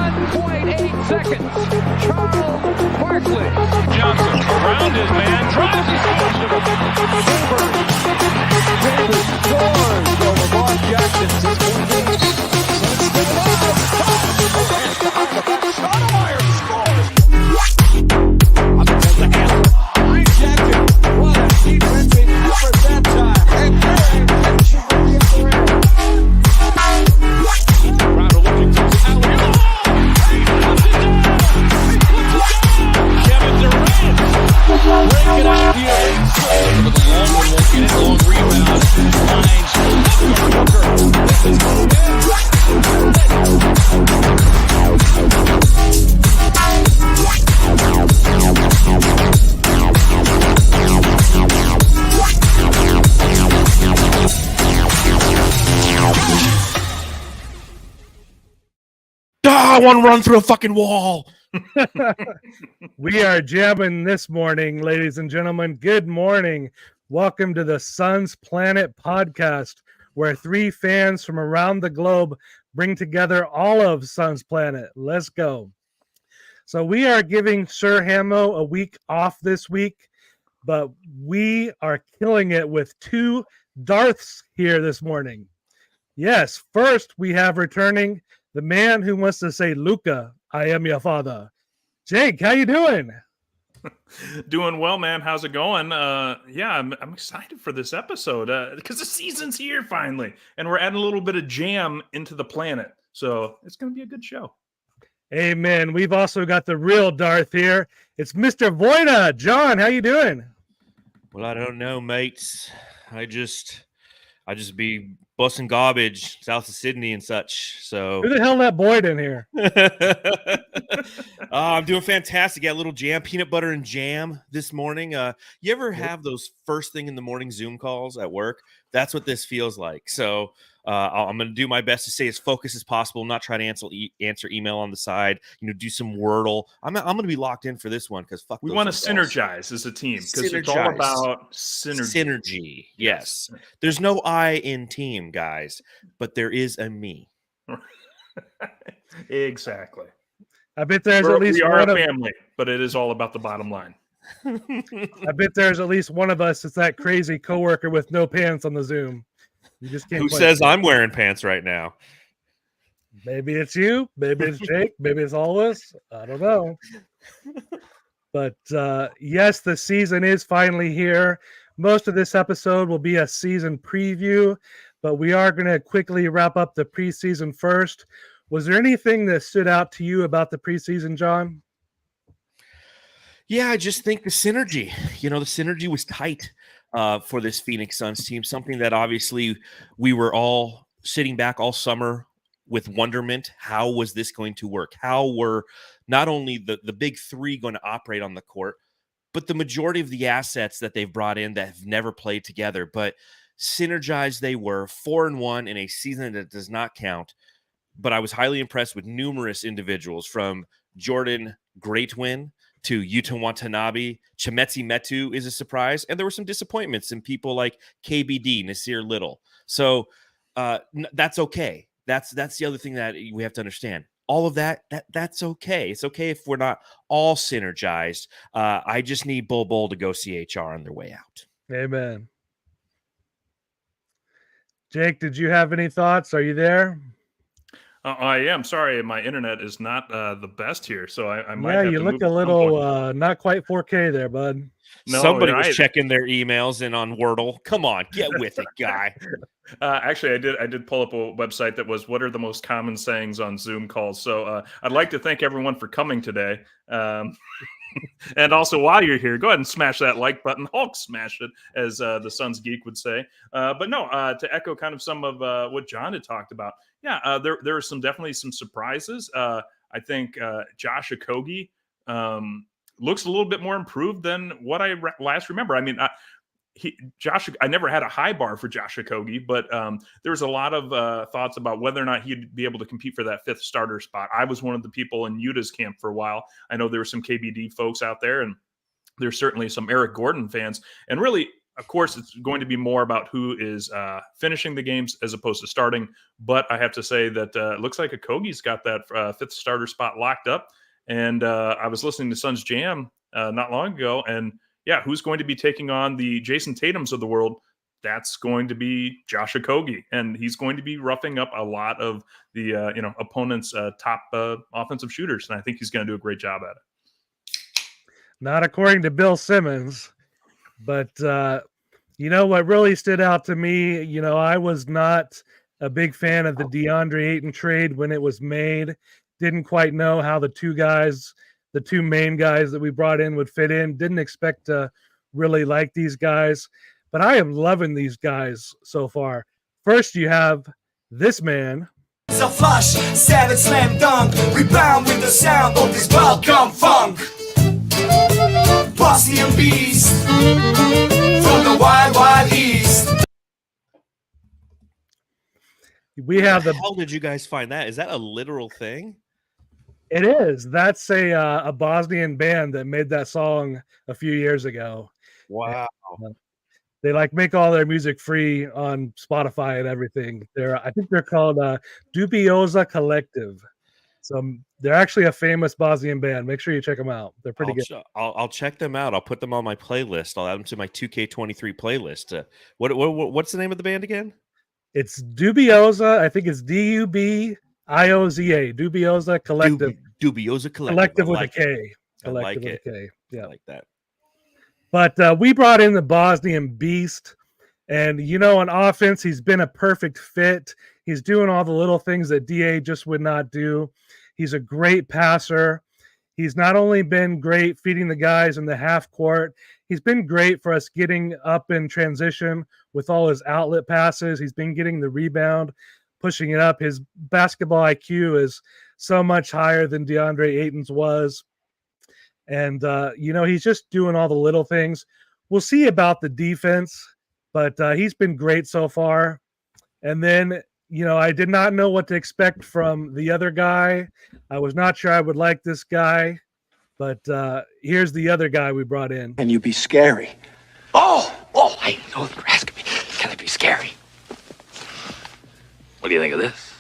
1.8 seconds. Charles Barkley. Johnson around his man, drives his Davis scores over Mark Jackson. Stoudemire scores. Mike Jackson, what a defensive effort that time. And Crowder looking to the alley. Kevin Durant. Break it out here. With a long one, won't get it. Long rebound. Finds Booker. This is I want to run through a fucking wall. We are jamming this morning, ladies and gentlemen. Good morning. Welcome to the Suns Planet podcast, where three fans from around the globe bring together all of Suns Planet. Let's go. So we are giving Sir Hamo a week off this week, but we are killing it with two Darths here this morning. Yes, first we have returning the man who wants to say, Luca, I am your father. Jake, how you doing? Doing well, man. How's it going? I'm excited for this episode because the season's here finally, and we're adding a little bit of jam into the planet. So it's going to be a good show. Amen. We've also got the real Darth here. It's Mr. Voita. John, how you doing? Well, I don't know, mates. I just be busting garbage south of Sydney and such. So Who the hell let Boyd in here? I'm doing fantastic. Got a little jam, peanut butter and jam this morning. You ever have those first thing in the morning Zoom calls at work? That's what this feels like. So I'm going to do my best to stay as focused as possible, not try to answer email on the side, do some Wordle. I'm going to be locked in for this one because we want to synergize as a team because it's all about synergy. Yes. There's no I in team, guys, but there is a me. Exactly. I bet there's at least we are one a family, but it is all about the bottom line. I bet there's at least one of us that's that crazy coworker with no pants on the Zoom. You just can't. Who says I'm wearing pants right now? Maybe it's you. Maybe it's Jake. Maybe it's all of us. I don't know. But yes, the season is finally here. Most of this episode will be a season preview, but we are going to quickly wrap up the preseason first. Was there anything that stood out to you about the preseason, John? Yeah, I just think the synergy. The synergy was tight for this Phoenix Suns team, something that obviously we were all sitting back all summer with wonderment. How was this going to work? How were not only the big three going to operate on the court, but the majority of the assets that they've brought in that have never played together, but synergized they were 4-1 in a season that does not count. But I was highly impressed with numerous individuals from Jordan Greatwin to Yuta Watanabe. Chimezie Metu is a surprise. And there were some disappointments in people like KBD, Nasir Little. So that's okay. That's the other thing that we have to understand. All of that's okay. It's okay if we're not all synergized. I just need Bull to go CHR on their way out. Amen. Jake, did you have any thoughts? Are you there? I am. Sorry, my internet is not the best here, so I might have to you look move a little not quite 4K there, bud. No, somebody was checking their emails and on Wordle. Come on, get with it, guy. Actually, I did pull up a website that was what are the most common sayings on Zoom calls. So I'd like to thank everyone for coming today. And also, while you're here, go ahead and smash that like button. Hulk smash it, as the Suns Geek would say. But no, to echo kind of some of what John had talked about. Yeah, there are definitely some surprises. I think Josh Okogie looks a little bit more improved than what I last remember. I mean, I never had a high bar for Josh Okogie, but there was a lot of thoughts about whether or not he'd be able to compete for that fifth starter spot. I was one of the people in Utah's camp for a while. I know there were some KBD folks out there, and there's certainly some Eric Gordon fans. And really, of course, it's going to be more about who is finishing the games as opposed to starting. But I have to say that it looks like Okogie's got that fifth starter spot locked up. And I was listening to Suns Jam not long ago, and yeah, who's going to be taking on the Jason Tatums of the world? That's going to be Josh Okogie, and he's going to be roughing up a lot of the opponent's top offensive shooters, and I think he's going to do a great job at it. Not according to Bill Simmons, but what really stood out to me, I was not a big fan of the DeAndre Ayton trade when it was made. Didn't quite know how the two main guys that we brought in would fit in. Didn't expect to really like these guys, but I am loving these guys so far. First, you have this man. It's a flush, savage slam dunk, rebound with the sound of this welcome funk. Bosnian beast from the wild, wild east. We have the. How the hell did you guys find that? Is that a literal thing? It is. That's a Bosnian band that made that song a few years ago. Wow. They make all their music free on Spotify and everything. I think they're called Dubioza Collective. So they're actually a famous Bosnian band. Make sure you check them out. They're pretty good. I'll check them out. I'll put them on my playlist. I'll add them to my 2K23 playlist. What's the name of the band again? It's Dubioza. I think it's Dubioza. Dubioza Collective. Dubioza Collective. Collective with a K. I like Collective with it. a K. Yeah. I like that. But we brought in the Bosnian Beast. And, on offense, he's been a perfect fit. He's doing all the little things that DA just would not do. He's a great passer. He's not only been great feeding the guys in the half court, he's been great for us getting up in transition with all his outlet passes. He's been getting the rebound, pushing it up. His basketball IQ is so much higher than DeAndre Ayton's was. And, he's just doing all the little things. We'll see about the defense, but he's been great so far. And then, I did not know what to expect from the other guy. I was not sure I would like this guy, but here's the other guy we brought in. Can you be scary? Oh, I know you're asking me. Can I be scary? What do you think of this?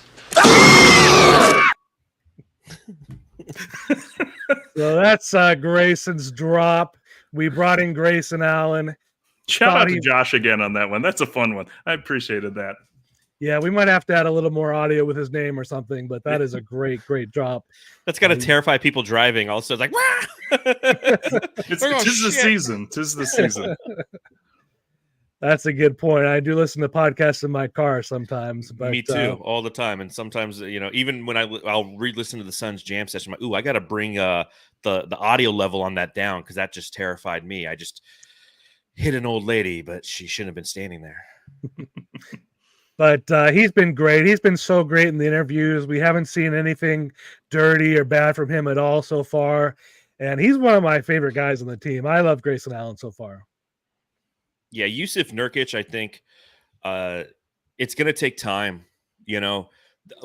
So that's Grayson's drop. We brought in Grayson Allen. Shout out to Josh again on that one. That's a fun one. I appreciated that. Yeah, we might have to add a little more audio with his name or something, but that is a great drop. That's got to terrify people driving. Also, it's like, Tis the season. Tis the season. That's a good point. I do listen to podcasts in my car sometimes. But, me too, all the time. And sometimes, even when I'll re-listen to the Suns Jam session, I'm like, I got to bring the audio level on that down because that just terrified me. I just hit an old lady, but she shouldn't have been standing there. But he's been great. He's been so great in the interviews. We haven't seen anything dirty or bad from him at all so far. And he's one of my favorite guys on the team. I love Grayson Allen so far. Yeah, Yusuf Nurkic, I think it's going to take time.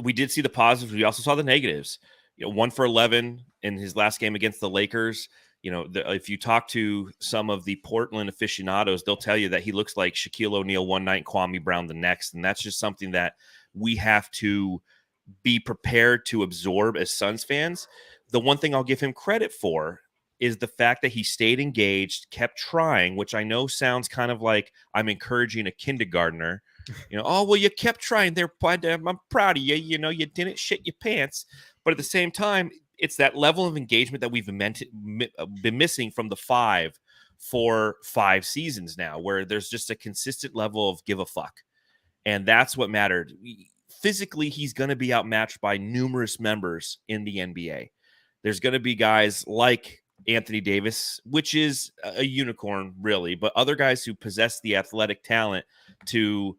We did see the positives. We also saw the negatives. 1 for 11 in his last game against the Lakers. If you talk to some of the Portland aficionados, they'll tell you that he looks like Shaquille O'Neal one night, Kwame Brown the next. And that's just something that we have to be prepared to absorb as Suns fans. The one thing I'll give him credit for is the fact that he stayed engaged, kept trying, which I know sounds kind of like I'm encouraging a kindergartner. You kept trying there, bud. I'm proud of you. You didn't shit your pants. But at the same time, it's that level of engagement that we've been missing from the 5 for 5 seasons now, where there's just a consistent level of give a fuck. And that's what mattered. Physically, he's going to be outmatched by numerous members in the NBA. There's going to be guys like Anthony Davis, which is a unicorn, really, but other guys who possess the athletic talent to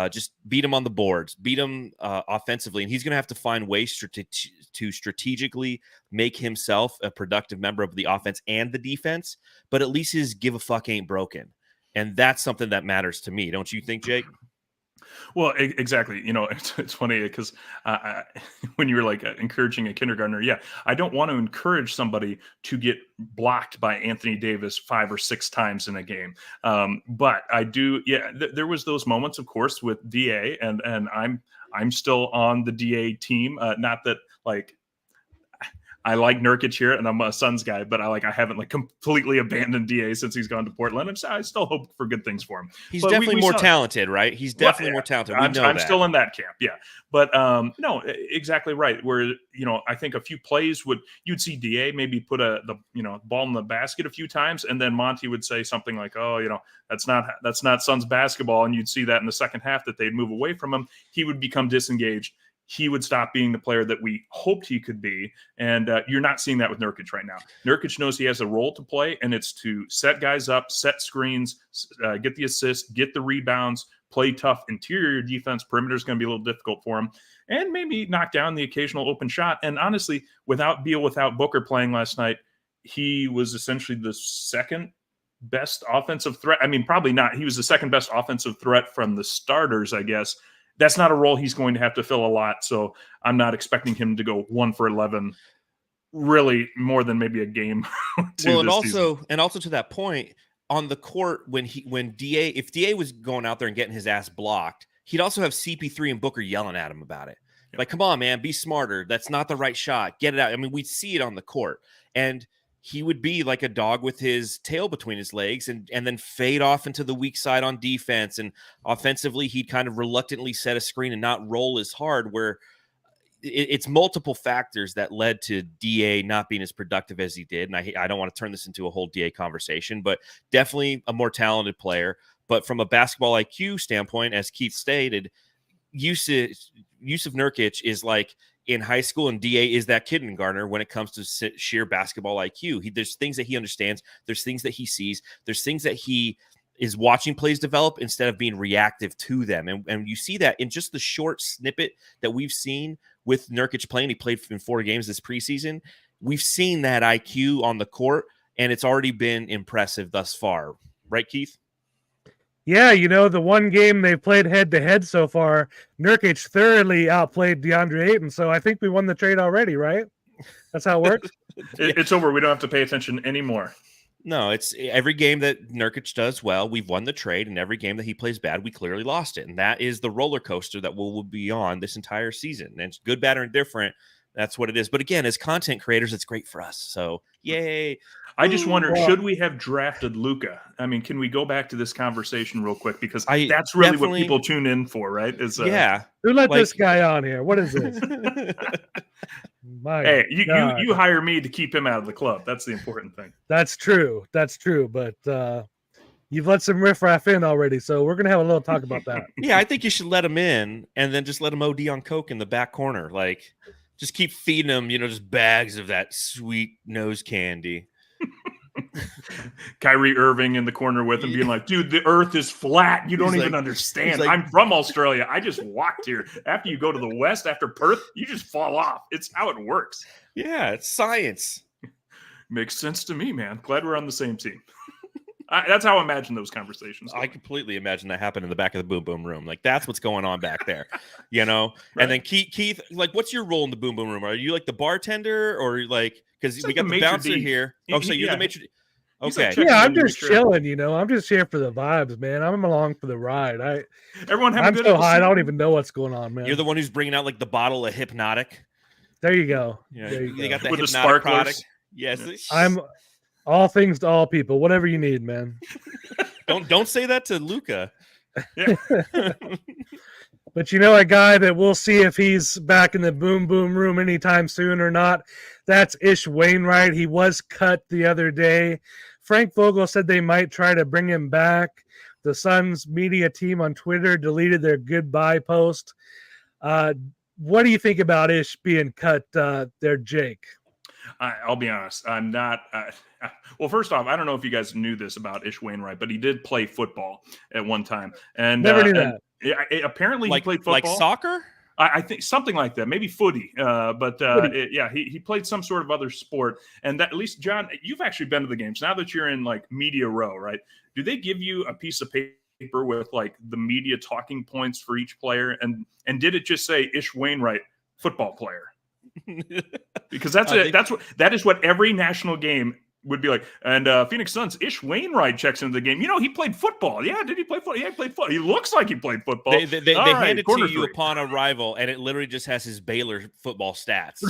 just beat him on the boards, beat him offensively. And he's going to have to find ways to strategically make himself a productive member of the offense and the defense, but at least his give a fuck ain't broken. And that's something that matters to me. Don't you think, Jake? Well, exactly. It's funny because when you were like encouraging a kindergartner, yeah, I don't want to encourage somebody to get blocked by Anthony Davis 5 or 6 times in a game. But I do, yeah. There was those moments, of course, with DA, and I'm still on the DA team. Not that like I like Nurkic here, and I'm a Suns guy, but I haven't like completely abandoned DA since he's gone to Portland. I still hope for good things for him. He's But definitely more saw- talented, right? He's definitely more talented. We know I'm that. still in that camp, yeah. But no, exactly right. Where I think a few plays you'd see Da maybe put the ball in the basket a few times, and then Monty would say something like, "Oh, that's not Suns basketball," and you'd see that in the second half that they'd move away from him. He would become disengaged. He would stop being the player that we hoped he could be. And you're not seeing that with Nurkic right now. Nurkic knows he has a role to play, and it's to set guys up, set screens, get the assists, get the rebounds, play tough interior defense. Perimeter is going to be a little difficult for him, and maybe knock down the occasional open shot. And honestly, without Booker playing last night, he was essentially the second best offensive threat. I mean, probably not. He was the second best offensive threat from the starters, I guess. That's not a role he's going to have to fill a lot. So I'm not expecting him to go 1 for 11, really more than maybe a game. Well, and also to that point on the court, if Da was going out there and getting his ass blocked, he'd also have CP3 and Booker yelling at him about it. Yep. Like, come on, man, be smarter. That's not the right shot. Get it out. I mean, we'd see it on the court, and he would be like a dog with his tail between his legs and then fade off into the weak side on defense. And offensively, he'd kind of reluctantly set a screen and not roll as hard, where it's multiple factors that led to Da not being as productive as he did. And I don't want to turn this into a whole Da conversation, but definitely a more talented player. But from a basketball IQ standpoint, as Keith stated, Yusuf Nurkic is like in high school, and Da is that kindergartner when it comes to sheer basketball IQ. There's things that he understands. There's things that he sees. There's things that he is watching plays develop instead of being reactive to them. And you see that in just the short snippet that we've seen with Nurkic playing. He played in 4 games this preseason. We've seen that IQ on the court, and it's already been impressive thus far. Right, Keith? Yeah, the one game they've played head-to-head so far, Nurkic thoroughly outplayed DeAndre Ayton, so I think we won the trade already, right? That's how it works? It's over. We don't have to pay attention anymore. No, it's every game that Nurkic does well, we've won the trade, and every game that he plays bad, we clearly lost it. And that is the roller coaster that we'll be on this entire season. And it's good, bad, or indifferent. That's what it is. But again, as content creators, it's great for us. So, yay. I just wonder, should we have drafted Luka? I mean, can we go back to this conversation real quick? Because that's really what people tune in for, right? Yeah. Who let this guy on here? What is this? Hey, you hire me to keep him out of the club. That's the important thing. That's true. But you've let some riffraff in already, so we're going to have a little talk about that. Yeah, I think you should let him in and then just let him OD on coke in the back corner. Like, just keep feeding him, just bags of that sweet nose candy. Kyrie Irving in the corner with him being like, dude, the earth is flat. You don't even understand. Like, I'm from Australia. I just walked here. After you go to the West, after Perth, you just fall off. It's how it works. Yeah, it's science. Makes sense to me, man. Glad we're on the same team. That's how I imagine those conversations going. I completely imagine that happened in the back of the Boom Boom room. Like, that's what's going on back there, Right. And then Keith, like, what's your role in the Boom Boom room? Are you like the bartender, or like, because we got the bouncer here? Oh, so you're the maitre d'. Okay. Yeah, I'm just chilling, I'm just here for the vibes, man. I'm along for the ride. I'm so high, I don't even know what's going on, man. You're the one who's bringing out like the bottle of Hypnotic. There you go. Yeah, there you they got that with Hypnotic the product. Yes. I'm all things to all people. Whatever you need, man. Don't say that to Luka. Yeah. But a guy that we'll see if he's back in the Boom Boom room anytime soon or not. That's Ish Wainwright. He was cut the other day. Frank Vogel said they might try to bring him back. The Suns media team on Twitter deleted their goodbye post. What do you think about Ish being cut there, Jake? I'll be honest. I'm not. Well, first off, I don't know if you guys knew this about Ish Wainwright, but he did play football at one time. And never knew that. Apparently, he played football. Like soccer? I think something like that, maybe footy. He played some sort of other sport. And that, at least, John, you've actually been to the games. Now that you're in like media row, right? Do they give you a piece of paper paper with like the media talking points for each player, and did it just say Ish Wainwright, football player? Because that is what every national game would be like. And Phoenix Suns, Ish Wainwright checks into the game. He played football. Yeah, did he play football? Yeah, he played football. He looks like he played football. They hand it to you upon arrival, and it literally just has his Baylor football stats.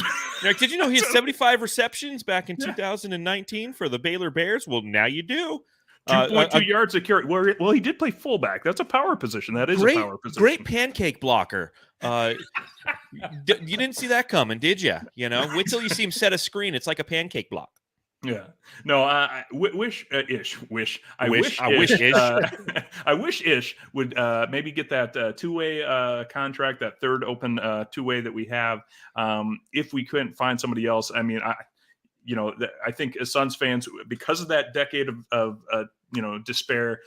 Like, did you know he had 75 receptions back in 2019 for the Baylor Bears? Well, now you do. 2.2 yards a carry. Well, he did play fullback. That's a power position. That is a power position. Great pancake blocker. You didn't see that coming, did you? Wait till you see him set a screen. It's like a pancake block. Yeah. No, I wish Ish would maybe get that two-way contract, that third open two-way that we have. If we couldn't find somebody else, I mean, I think as Suns fans, because of that decade of despair,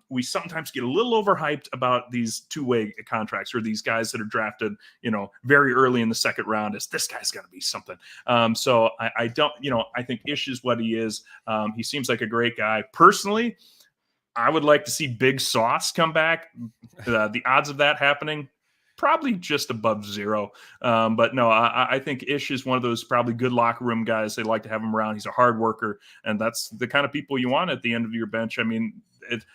we sometimes get a little overhyped about these two-way contracts, or these guys that are drafted, very early in the second round, as this guy's got to be something. So I don't, I think Ish is what he is. He seems like a great guy. Personally, I would like to see Big Sauce come back. The odds of that happening, probably just above zero. But no, I think Ish is one of those probably good locker room guys. They like to have him around. He's a hard worker, and that's the kind of people you want at the end of your bench. I mean,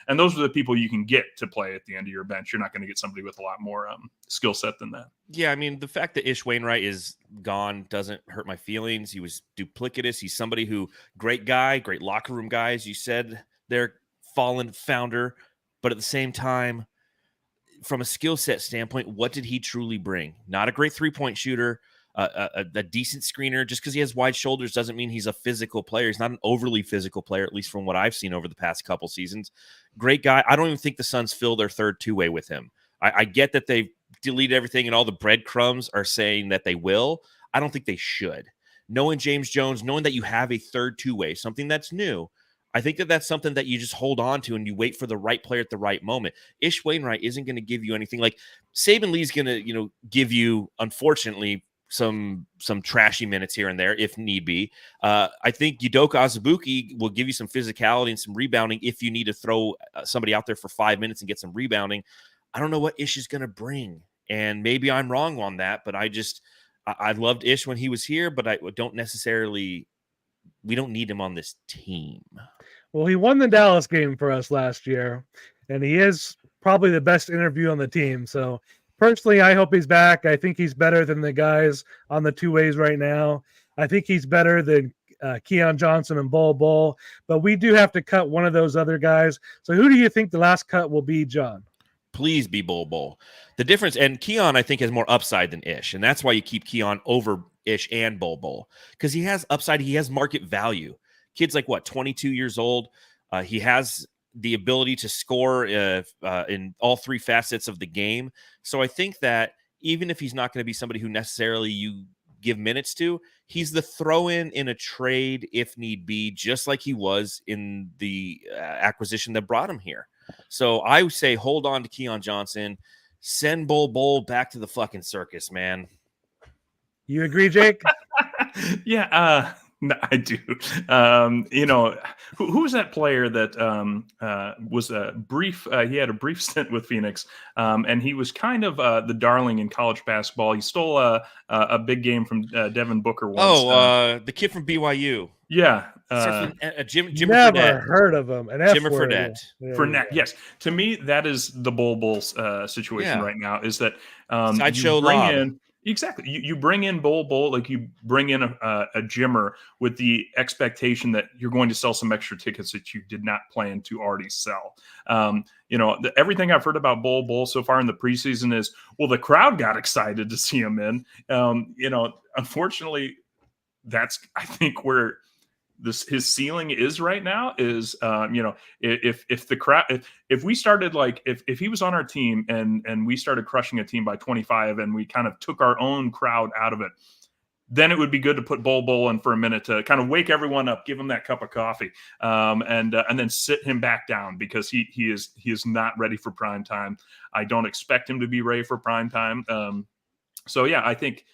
and those are the people you can get to play at the end of your bench. You're not going to get somebody with a lot more skill set than that. Yeah, I mean, the fact that Ish Wainwright is gone doesn't hurt my feelings. He was duplicitous. He's somebody who, great guy, great locker room guy, as you said, they're fallen founder. But at the same time, from a skill set standpoint, what did he truly bring? Not a great three-point shooter, a decent screener. Just because he has wide shoulders doesn't mean he's a physical player. He's not an overly physical player, at least from what I've seen over the past couple seasons. Great guy. I don't even think the Suns fill their third two-way with him. I get that they've deleted everything and all the breadcrumbs are saying that they will. I don't think they should. Knowing James Jones, knowing that you have a third two-way, something that's new, I think that that's something that you just hold on to and you wait for the right player at the right moment. Ish Wainwright isn't going to give you anything. Like Saban Lee's going to, give you, unfortunately, some trashy minutes here and there if need be. I think Udoka Azubuike will give you some physicality and some rebounding if you need to throw somebody out there for 5 minutes and get some rebounding. I don't know what Ish is going to bring, and maybe I'm wrong on that, but I loved Ish when he was here, but I don't necessarily. We don't need him on this team. Well, he won the Dallas game for us last year, and he is probably the best interview on the team. So personally, I hope he's back. I think he's better than the guys on the two ways right now. I think he's better than Keon Johnson and Bol, but we do have to cut one of those other guys. So who do you think the last cut will be, John? Please be Bol. The difference, and Keon, I think, has more upside than Ish, and that's why you keep Keon over Ish and Bol, because he has upside. He has market value. Kid's like 22 years old. He has the ability to score in all three facets of the game. So I think that even if he's not going to be somebody who necessarily you give minutes to, he's the throw-in in a trade if need be, just like he was in the acquisition that brought him here. So I would say hold on to Keon Johnson. Send Bol back to the fucking circus, man. You agree, Jake? Yeah, no, I do. Who was that player that was a brief? He had a brief stint with Phoenix, and he was kind of the darling in college basketball. He stole a big game from Devin Booker once. The kid from BYU. Yeah, Jimmer Never Fredette. Heard of him. Jimmer Fredette. Fredette, yes. To me, that is the Bol situation right now. Is that sideshow lob? Exactly. You bring in Bol, like you bring in a Jimmer with the expectation that you're going to sell some extra tickets that you did not plan to already sell. Everything I've heard about Bol so far in the preseason is, well, the crowd got excited to see him in. Unfortunately, that's, I think, where his ceiling is right now is, if the crowd, if we started if he was on our team and we started crushing a team by 25 and we kind of took our own crowd out of it, then it would be good to put Bol in for a minute to kind of wake everyone up, give him that cup of coffee, and then sit him back down, because he is not ready for prime time. I don't expect him to be ready for prime time. So yeah, I think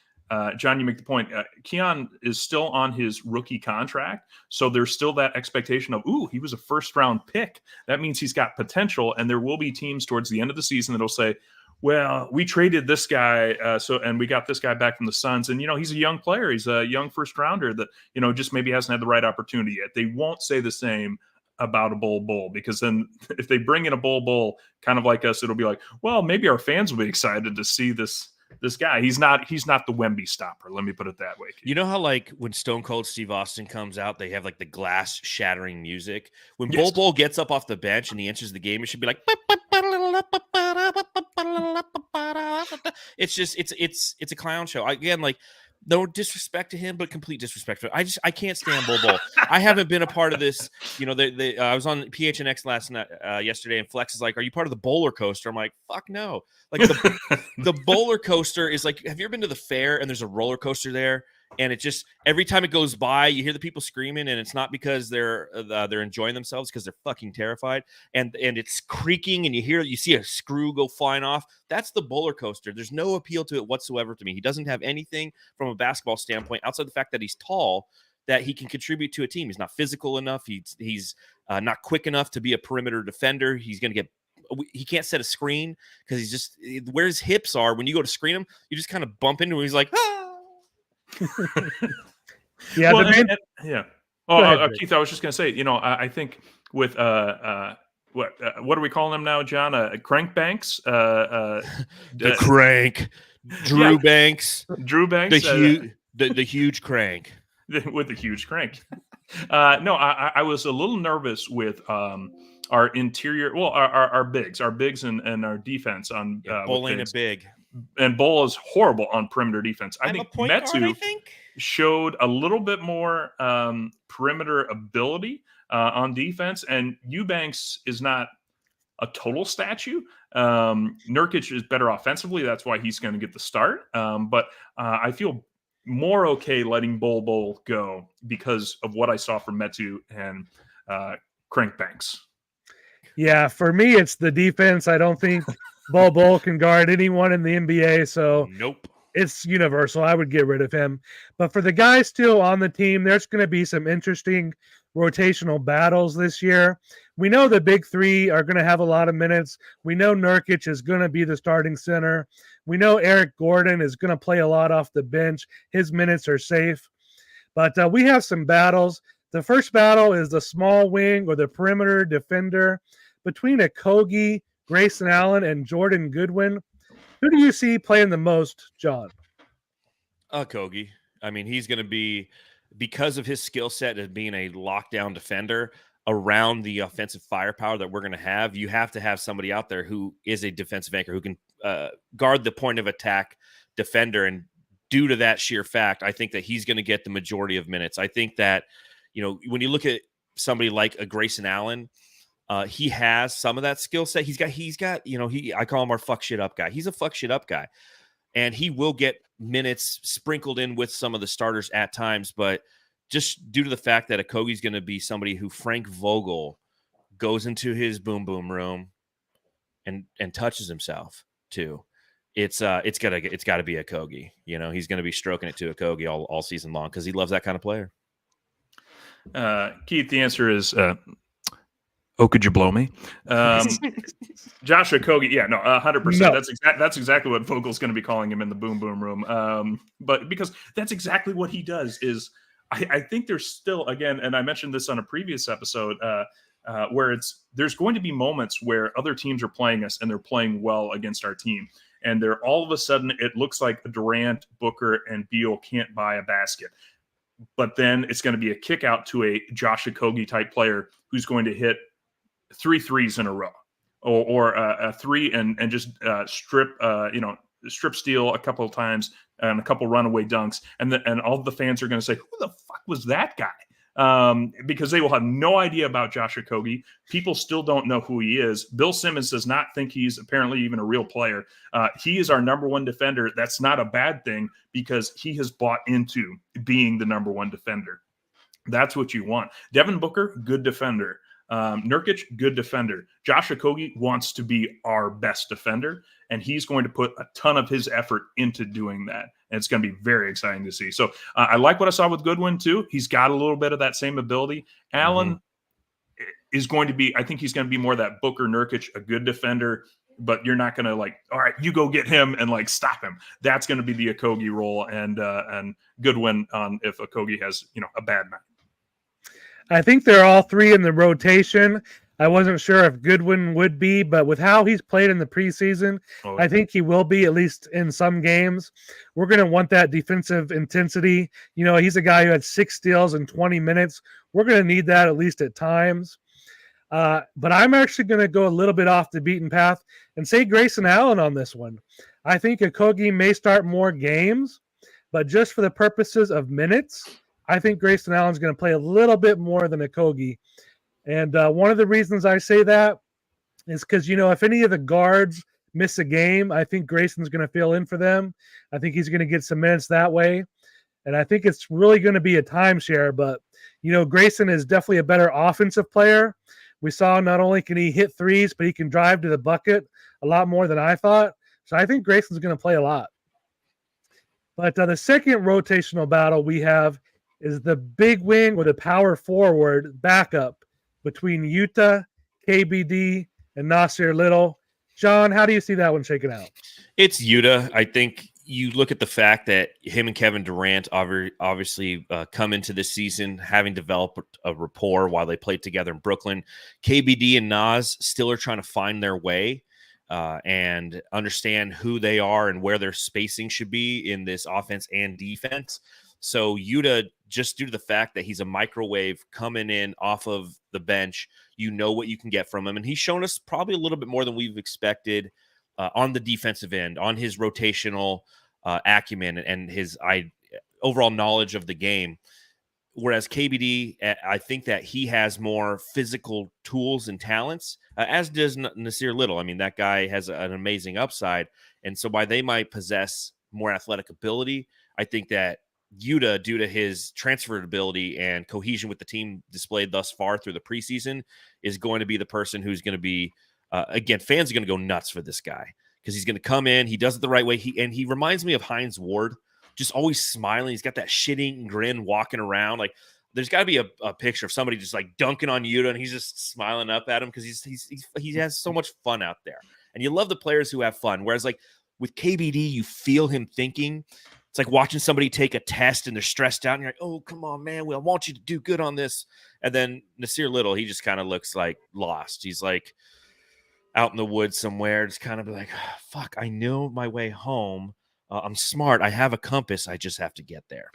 John, you make the point. Keon is still on his rookie contract, so there's still that expectation of, ooh, he was a first-round pick. That means he's got potential, and there will be teams towards the end of the season that'll say, well, we traded this guy, and we got this guy back from the Suns, and he's a young player. He's a young first-rounder that just maybe hasn't had the right opportunity yet. They won't say the same about a Bull, because then if they bring in a Bull, kind of like us, it'll be like, well, maybe our fans will be excited to see this guy. He's not the Wemby stopper. Let me put it that way. You know how like when Stone Cold Steve Austin comes out, they have like the glass shattering music. When Yes. Bull gets up off the bench and he enters the game, it should be like it's a clown show. Again, like no disrespect to him, but complete disrespect. I can't stand Bull. I haven't been a part of this. I was on PHNX last night, yesterday, and Flex is like, "Are you part of the bowler coaster?" I'm like, "Fuck no!" Like the bowler coaster is like, have you ever been to the fair and there's a roller coaster there, and it just every time it goes by, you hear the people screaming, and it's not because they're enjoying themselves, because they're fucking terrified, and it's creaking, and you see a screw go flying off. That's the bowler coaster. There's no appeal to it whatsoever to me. He doesn't have anything from a basketball standpoint outside the fact that he's tall, that he can contribute to a team. He's not physical enough. He's not quick enough to be a perimeter defender. He can't set a screen because he's just where his hips are. When you go to screen him, you just kind of bump into him. He's like, ah. Yeah, Well, the main, yeah. Go ahead, Keith, I was just going to say, I think with what are we calling him now, John? Crank Banks, The crank, Drew Banks, Drew Banks, the huge crank. with the huge crank. No, I was a little nervous with our interior, well, our bigs and our defense on Bull ain't a big. And Bull is horrible on perimeter defense. I think Metu I showed a little bit more perimeter ability on defense, and Eubanks is not a total statue. Nurkic is better offensively. That's why he's going to get the start. But I feel more okay letting Bull go because of what I saw from Metu and Crank Banks. yeah, for me, it's the defense. I don't think Bull can guard anyone in the NBA, so Nope. it's universal. I would get rid of him. But for the guys still on the team, there's going to be some interesting rotational battles this year. We know the big three are going to have a lot of minutes. We know Nurkic is going to be the starting center. We know Eric Gordon is going to play a lot off the bench. His minutes are safe. But we have some battles. The first battle is the small wing or the perimeter defender between Okogie, Grayson Allen, and Jordan Goodwin. Who do you see playing the most, John? Kogi. I mean, he's going to be, because of his skill set as being a lockdown defender around the offensive firepower that we're going to have, you have to have somebody out there who is a defensive anchor who can guard the point of attack defender. And due to that sheer fact, I think that he's going to get the majority of minutes. I think that, when you look at somebody like a Grayson Allen, he has some of that skill set. He's got, I call him our fuck shit up guy. He's a fuck shit up guy, and he will get minutes sprinkled in with some of the starters at times. But just due to the fact that Okogie's going to be somebody who Frank Vogel goes into his boom room and touches himself to, it's got to be Okogie. He's going to be stroking it to Okogie all season long because he loves that kind of player. Keith, the answer is could you blow me? Josh Okogie, 100%. No. That's exactly what Vogel's going to be calling him in the boom room. But because that's exactly what he does. Is I think there's still, again, and I mentioned this on a previous episode, where there's going to be moments where other teams are playing us and they're playing well against our team, and they're all of a sudden it looks like Durant, Booker, and Beal can't buy a basket. But then it's going to be a kick out to a Josh Okogie type player who's going to hit 3 threes in a row, or a three and just strip steal a couple of times and a couple runaway dunks, and all the fans are going to say, "Who the fuck was that guy?" Because they will have no idea about Josh Okogie. People still don't know who he is. Bill Simmons does not think he's apparently even a real player. He is our number one defender. That's not a bad thing because he has bought into being the number one defender. That's what you want. Devin Booker, good defender. Nurkic, good defender. Josh Okogie wants to be our best defender, and he's going to put a ton of his effort into doing that. And it's going to be very exciting to see. So I like what I saw with Goodwin, too. He's got a little bit of that same ability. Allen is going to be, I think he's going to be more that Booker Nurkic, a good defender, but you're not going to like, all right, you go get him and like stop him. That's going to be the Okogie role, and Goodwin on if Okogie has, a bad night. I think they're all three in the rotation. I wasn't sure if Goodwin would be, but with how he's played in the preseason, I think he will be, at least in some games. We're going to want that defensive intensity. He's a guy who had 6 steals in 20 minutes. We're going to need that at least at times. But I'm actually going to go a little bit off the beaten path and say Grayson Allen on this one. I think Okogie may start more games, but just for the purposes of minutes, I think Grayson Allen's going to play a little bit more than Okogie. And one of the reasons I say that is because, if any of the guards miss a game, I think Grayson's going to fill in for them. I think he's going to get some minutes that way. And I think it's really going to be a timeshare. But, Grayson is definitely a better offensive player. We saw not only can he hit threes, but he can drive to the bucket a lot more than I thought. So I think Grayson's going to play a lot. But the second rotational battle we have is the big wing or the power forward backup between Utah, KBD, and Nasir Little. John, how do you see that one shaking out? It's Utah. I think you look at the fact that him and Kevin Durant obviously come into this season having developed a rapport while they played together in Brooklyn. KBD and Nas still are trying to find their way and understand who they are and where their spacing should be in this offense and defense. So Utah, just due to the fact that he's a microwave coming in off of the bench, what you can get from him. And he's shown us probably a little bit more than we've expected on the defensive end, on his rotational acumen and his overall knowledge of the game. Whereas KBD, I think that he has more physical tools and talents, as does Nasir Little. I mean, that guy has an amazing upside. And so while they might possess more athletic ability, I think that Utah, due to his transfer ability and cohesion with the team displayed thus far through the preseason, is going to be the person who's going to be, again, fans are going to go nuts for this guy because he's going to come in. He does it the right way. He reminds me of Hines Ward, just always smiling. He's got that shitting grin walking around. Like there's got to be a picture of somebody just like dunking on Utah and he's just smiling up at him because he has so much fun out there. And you love the players who have fun. Whereas like with KBD, you feel him thinking. It's like watching somebody take a test and they're stressed out and you're like, oh, come on, man. I want you to do good on this. And then Nasir Little, he just kind of looks like lost. He's like out in the woods somewhere, just kind of like, fuck, I know my way home. I'm smart. I have a compass. I just have to get there.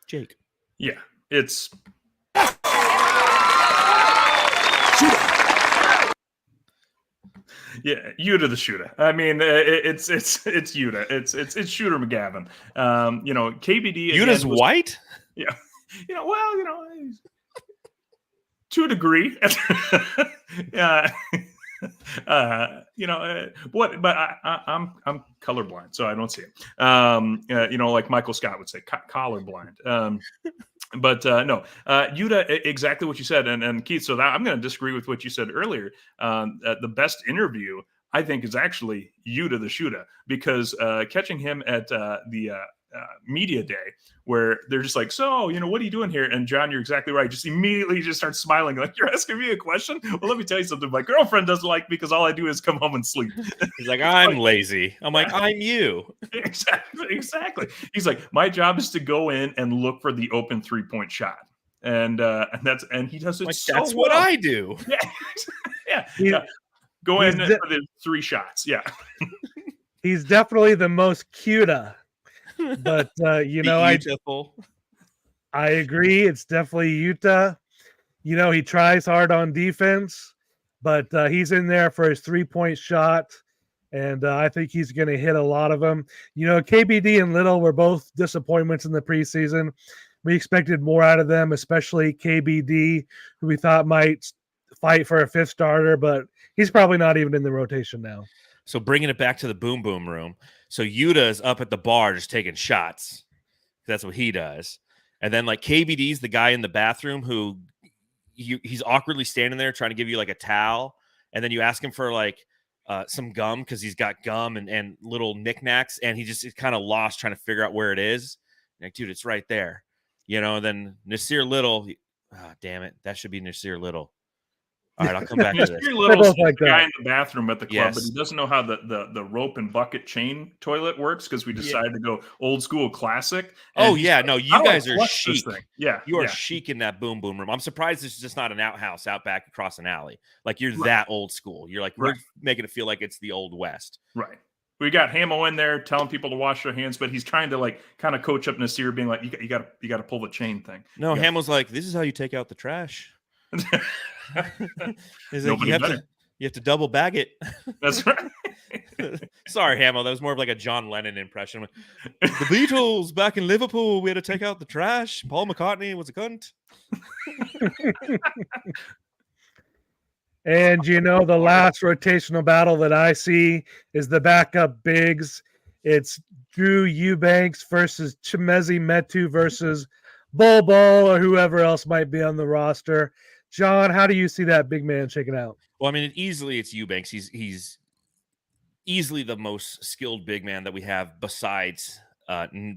Jake. Yeah, it's yeah, Utah the shooter. I mean, it's Utah. It's Shooter McGavin. KBD. Utah's white. Yeah, to a degree. Yeah. But I'm colorblind, so I don't see it. Like Michael Scott would say, collarblind. But no, Utah, exactly what you said. And Keith, so I'm going to disagree with what you said earlier. The best interview, I think, is actually Utah the shooter, because catching him at the media day where they're just like, so, what are you doing here? And John, you're exactly right. Just immediately just start smiling like, you're asking me a question? Well, let me tell you something. My girlfriend doesn't like me because all I do is come home and sleep. He's like, I'm lazy. I'm like, I'm you. Exactly. He's like, my job is to go in and look for the open 3-point shot. And he does it like, so that's well. what I do. Yeah. Go in for the 3 shots. Yeah. He's definitely the most cuter. But I agree. It's definitely Utah. He tries hard on defense, but he's in there for his 3-point shot, and I think he's going to hit a lot of them. KBD and Little were both disappointments in the preseason. We expected more out of them, especially KBD, who we thought might fight for a 5th starter, but he's probably not even in the rotation now. So bringing it back to the boom boom room. So Utah's up at the bar just taking shots. That's what he does. And then like KBD's the guy in the bathroom who he's awkwardly standing there trying to give you like a towel, and then you ask him for like some gum because he's got gum and little knickknacks, and he just is kind of lost trying to figure out where it is. Like, dude, it's right there, And then Nasir Little, damn it, that should be Nasir Little. All right, I'll come back to this. Nasir Little's both like the guy that. in the bathroom at the club, but Yes. he doesn't know how the rope and bucket chain toilet works because we decided to go old school classic. Oh, And he's yeah. like, No, "How you do I guys are flush this chic. thing?" Yeah, You are yeah. chic in that boom boom room. I'm surprised this is just not an outhouse out back across an alley. Like, you're Right. that old school. You're like, we're Right. making it feel like it's the old West. Right. We got Hamo in there telling people to wash their hands, but he's trying to like kind of coach up Nasir, being like, you got to pull the chain thing. No, You Hamill's like, this is how you take out the trash. gotta- He's like, Nobody better. you have to double bag it. That's right. Sorry, Hamill. That was more of like a John Lennon impression. The Beatles back in Liverpool, we had to take out the trash. Paul McCartney was a cunt. And the last rotational battle that I see is the backup bigs. It's Drew Eubanks versus Chimezi Metu versus Bol Bol or whoever else might be on the roster. John, how do you see that big man shaking out? Well, I mean, it's Eubanks. He's easily the most skilled big man that we have besides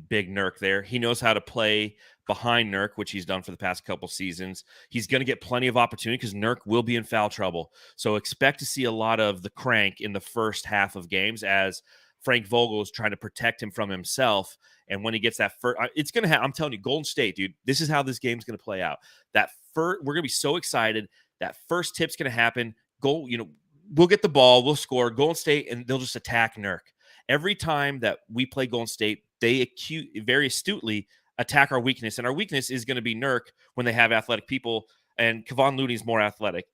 Big Nurk there. He knows how to play behind Nurk, which he's done for the past couple seasons. He's going to get plenty of opportunity because Nurk will be in foul trouble. So expect to see a lot of the crank in the first half of games as Frank Vogel is trying to protect him from himself. And when he gets that first, it's going to happen. I'm telling you, Golden State, dude, this is how this game's going to play out. We're going to be so excited. That first tip's going to happen. We'll get the ball, we'll score, Golden State, and they'll just attack Nurk. Every time that we play Golden State, they very astutely attack our weakness, and our weakness is going to be Nurk when they have athletic people, and Kevon Looney's more athletic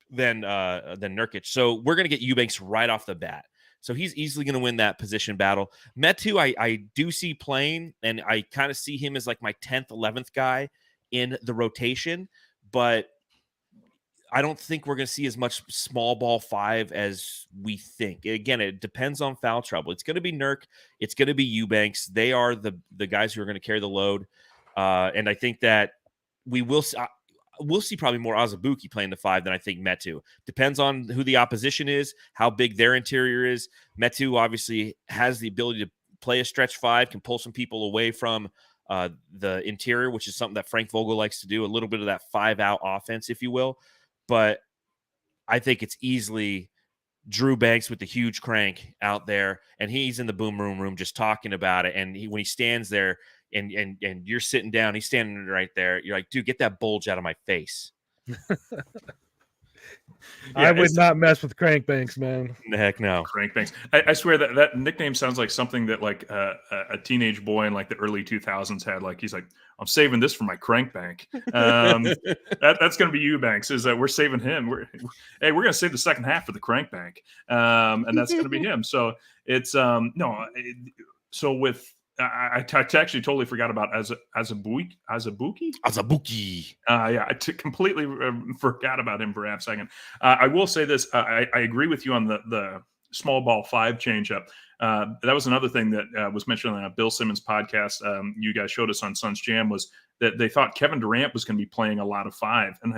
than Nurkic. So we're going to get Eubanks right off the bat. So he's easily going to win that position battle. Metu, I do see playing, and I kind of see him as like my 10th, 11th guy in the rotation, but I don't think we're going to see as much small ball five as we think. Again, it depends on foul trouble. It's going to be Nurk. It's going to be Eubanks. They are the guys who are going to carry the load. And I think that we'll see probably more Azubuike playing the five than I think Metu. Depends on who the opposition is, how big their interior is. Metu obviously has the ability to play a stretch five, can pull some people away from the interior, which is something that Frank Vogel likes to do, a little bit of that 5-out offense, if you will. But I think it's easily Drew Banks with the huge crank out there, and he's in the boom room just talking about it. And when he stands there and you're sitting down, he's standing right there. You're like, dude, get that bulge out of my face. I would not mess with Crankbanks, man. Heck no. Crankbanks. I swear that nickname sounds like something that like a teenage boy in like the early 2000s had. Like he's like, I'm saving this for my Crankbank. That's going to be Eubanks. Is that we're saving him? We're going to save the second half for the Crankbank, and that's going to be him. So it's So with I actually totally forgot about Azubuike. Yeah, I completely forgot about him for a half second. I will say this: I agree with you on the small ball five changeup. That was another thing that was mentioned on Bill Simmons' podcast. You guys showed us on Suns Jam was that they thought Kevin Durant was going to be playing a lot of five, and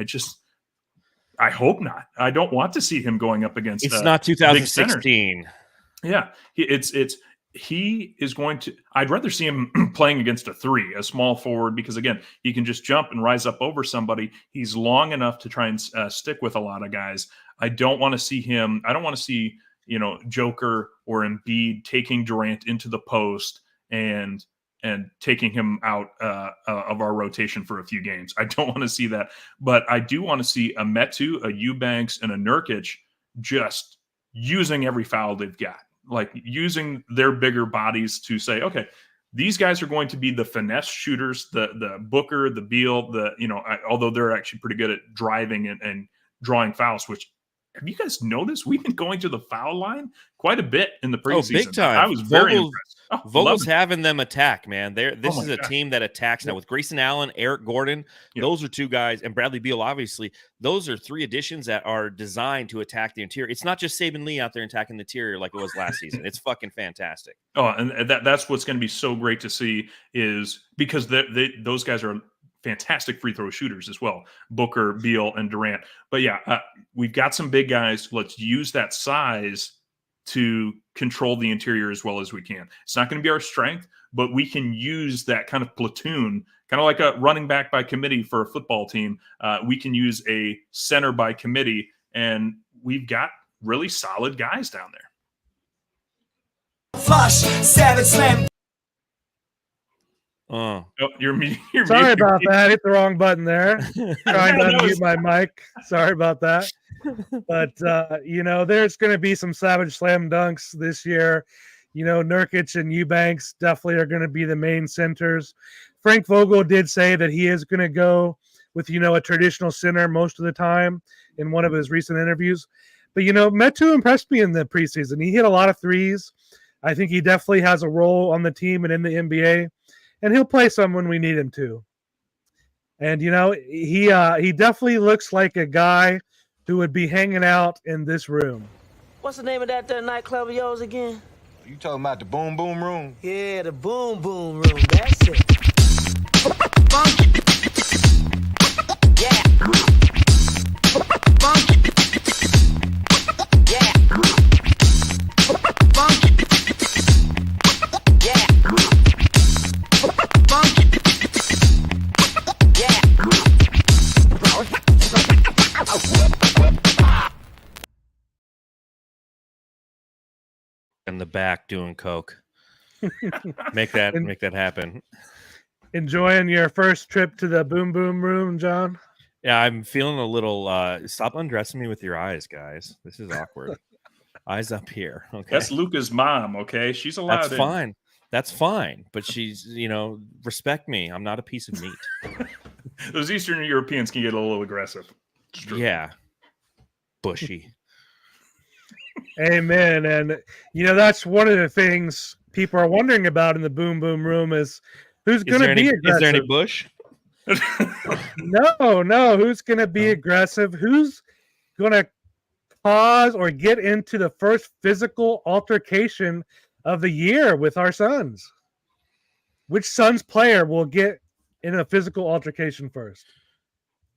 I hope not. I don't want to see him going up against. It's not big 2016. Yeah, he is going to. I'd rather see him playing against a small forward, because again, he can just jump and rise up over somebody. He's long enough to try and stick with a lot of guys. I don't want to see him. I don't want to see Joker or Embiid taking Durant into the post and taking him out of our rotation for a few games. I don't want to see that, but I do want to see a Metu, a Eubanks, and a Nurkic just using every foul they've got. Like using their bigger bodies to say, okay, these guys are going to be the finesse shooters, the Booker, the Beal, although they're actually pretty good at driving and drawing fouls, which have you guys noticed? We've been going to the foul line quite a bit in the preseason. Oh, big time. I was very impressed. Vogel's having them attack, man. This is a gosh. team that attacks now with Grayson Allen, Eric Gordon. Yep. Those are two guys, and Bradley Beal, obviously. Those are three additions that are designed to attack the interior. It's not just Saban Lee out there attacking the interior like it was last season. It's fucking fantastic. Oh, and that's what's going to be so great to see, is because those guys are fantastic free throw shooters as well. Booker, Beal, and Durant. But yeah, we've got some big guys. Let's use that size to control the interior as well as we can. It's not going to be our strength, but we can use that kind of platoon, kind of like a running back by committee for a football team. We can use a center by committee, and we've got really solid guys down there. Flush, savage slam. Oh, you're Sorry muted. about that. Hit the wrong button there. Trying to unmute my mic. Sorry about that. But, there's going to be some savage slam dunks this year. Nurkic and Eubanks definitely are going to be the main centers. Frank Vogel did say that he is going to go with, a traditional center most of the time in one of his recent interviews. But, Metu impressed me in the preseason. He hit a lot of threes. I think he definitely has a role on the team and in the NBA. And he'll play some when we need him to. And, he definitely looks like a guy who would be hanging out in this room. What's the name of that nightclub of yours again? You talking about the Boom Boom Room? Yeah, the Boom Boom Room. That's it. Yeah. Yeah. In the back doing coke. Make that happen. Enjoying your first trip to the Boom Boom Room, John? Yeah, I'm feeling a little stop undressing me with your eyes, guys. This is awkward. Eyes up here. Okay. That's Luca's mom, okay? She's allowed. That's fine. That's fine. But she's, respect me. I'm not a piece of meat. Those Eastern Europeans can get a little aggressive. Yeah. Bushy. Amen. And, that's one of the things people are wondering about in the Boom Boom Room is who's going to be aggressive. Is there any bush? No. Who's going to be aggressive? Who's going to cause or get into the first physical altercation of the year with our Suns? Which Suns player will get in a physical altercation first?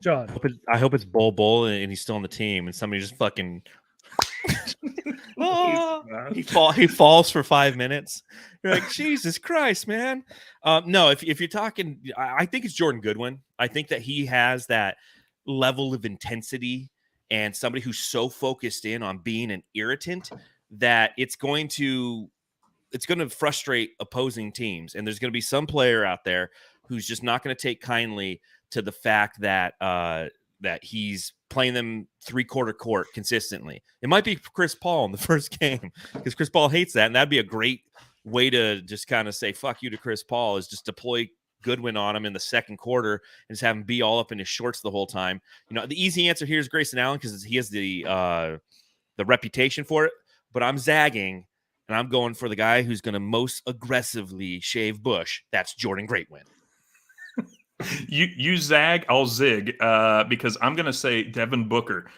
John. I hope it's Bull and he's still on the team and somebody just fucking he falls for 5 minutes. You're like, Jesus Christ, man. No, if you're talking, I think it's Jordan Goodwin. I think that he has that level of intensity and somebody who's so focused in on being an irritant that it's going to frustrate opposing teams. And there's going to be some player out there who's just not going to take kindly to the fact that that he's playing them three-quarter court consistently. It might be Chris Paul in the first game because Chris Paul hates that. And that'd be a great way to just kind of say, fuck you to Chris Paul, is just deploy Goodwin on him in the second quarter and just have him be all up in his shorts the whole time. The easy answer here is Grayson Allen because he has the reputation for it, but I'm zagging and I'm going for the guy who's going to most aggressively shave Bush. That's Jordan Greatwin. You zag, I'll zig, because I'm going to say Devin Booker,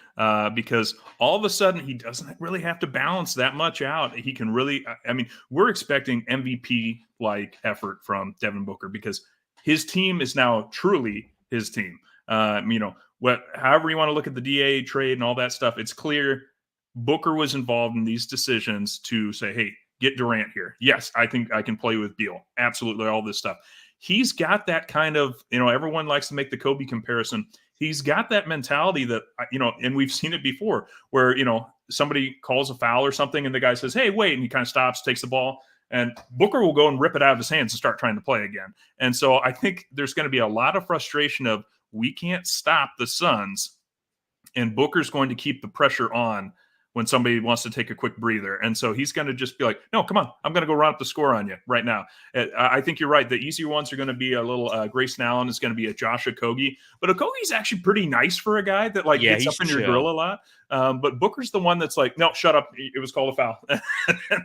because all of a sudden he doesn't really have to balance that much out. He can really, we're expecting MVP-like effort from Devin Booker because his team is now truly his team. However you want to look at the DA trade and all that stuff, it's clear Booker was involved in these decisions to say, hey, get Durant here. Yes, I think I can play with Beal. Absolutely, all this stuff. He's got that kind of, everyone likes to make the Kobe comparison. He's got that mentality that, and we've seen it before where, somebody calls a foul or something and the guy says, hey, wait, and he kind of stops, takes the ball, and Booker will go and rip it out of his hands and start trying to play again. And so I think there's going to be a lot of frustration of we can't stop the Suns, and Booker's going to keep the pressure on when somebody wants to take a quick breather. And so he's going to just be like, no, come on, I'm going to go run up the score on you right now. I think you're right. The easier ones are going to be a little Grayson Allen is going to be a Josh Okogie. But Okogie's actually pretty nice for a guy that gets up in your grill a lot. But Booker's the one that's like, no, shut up. It was called a foul.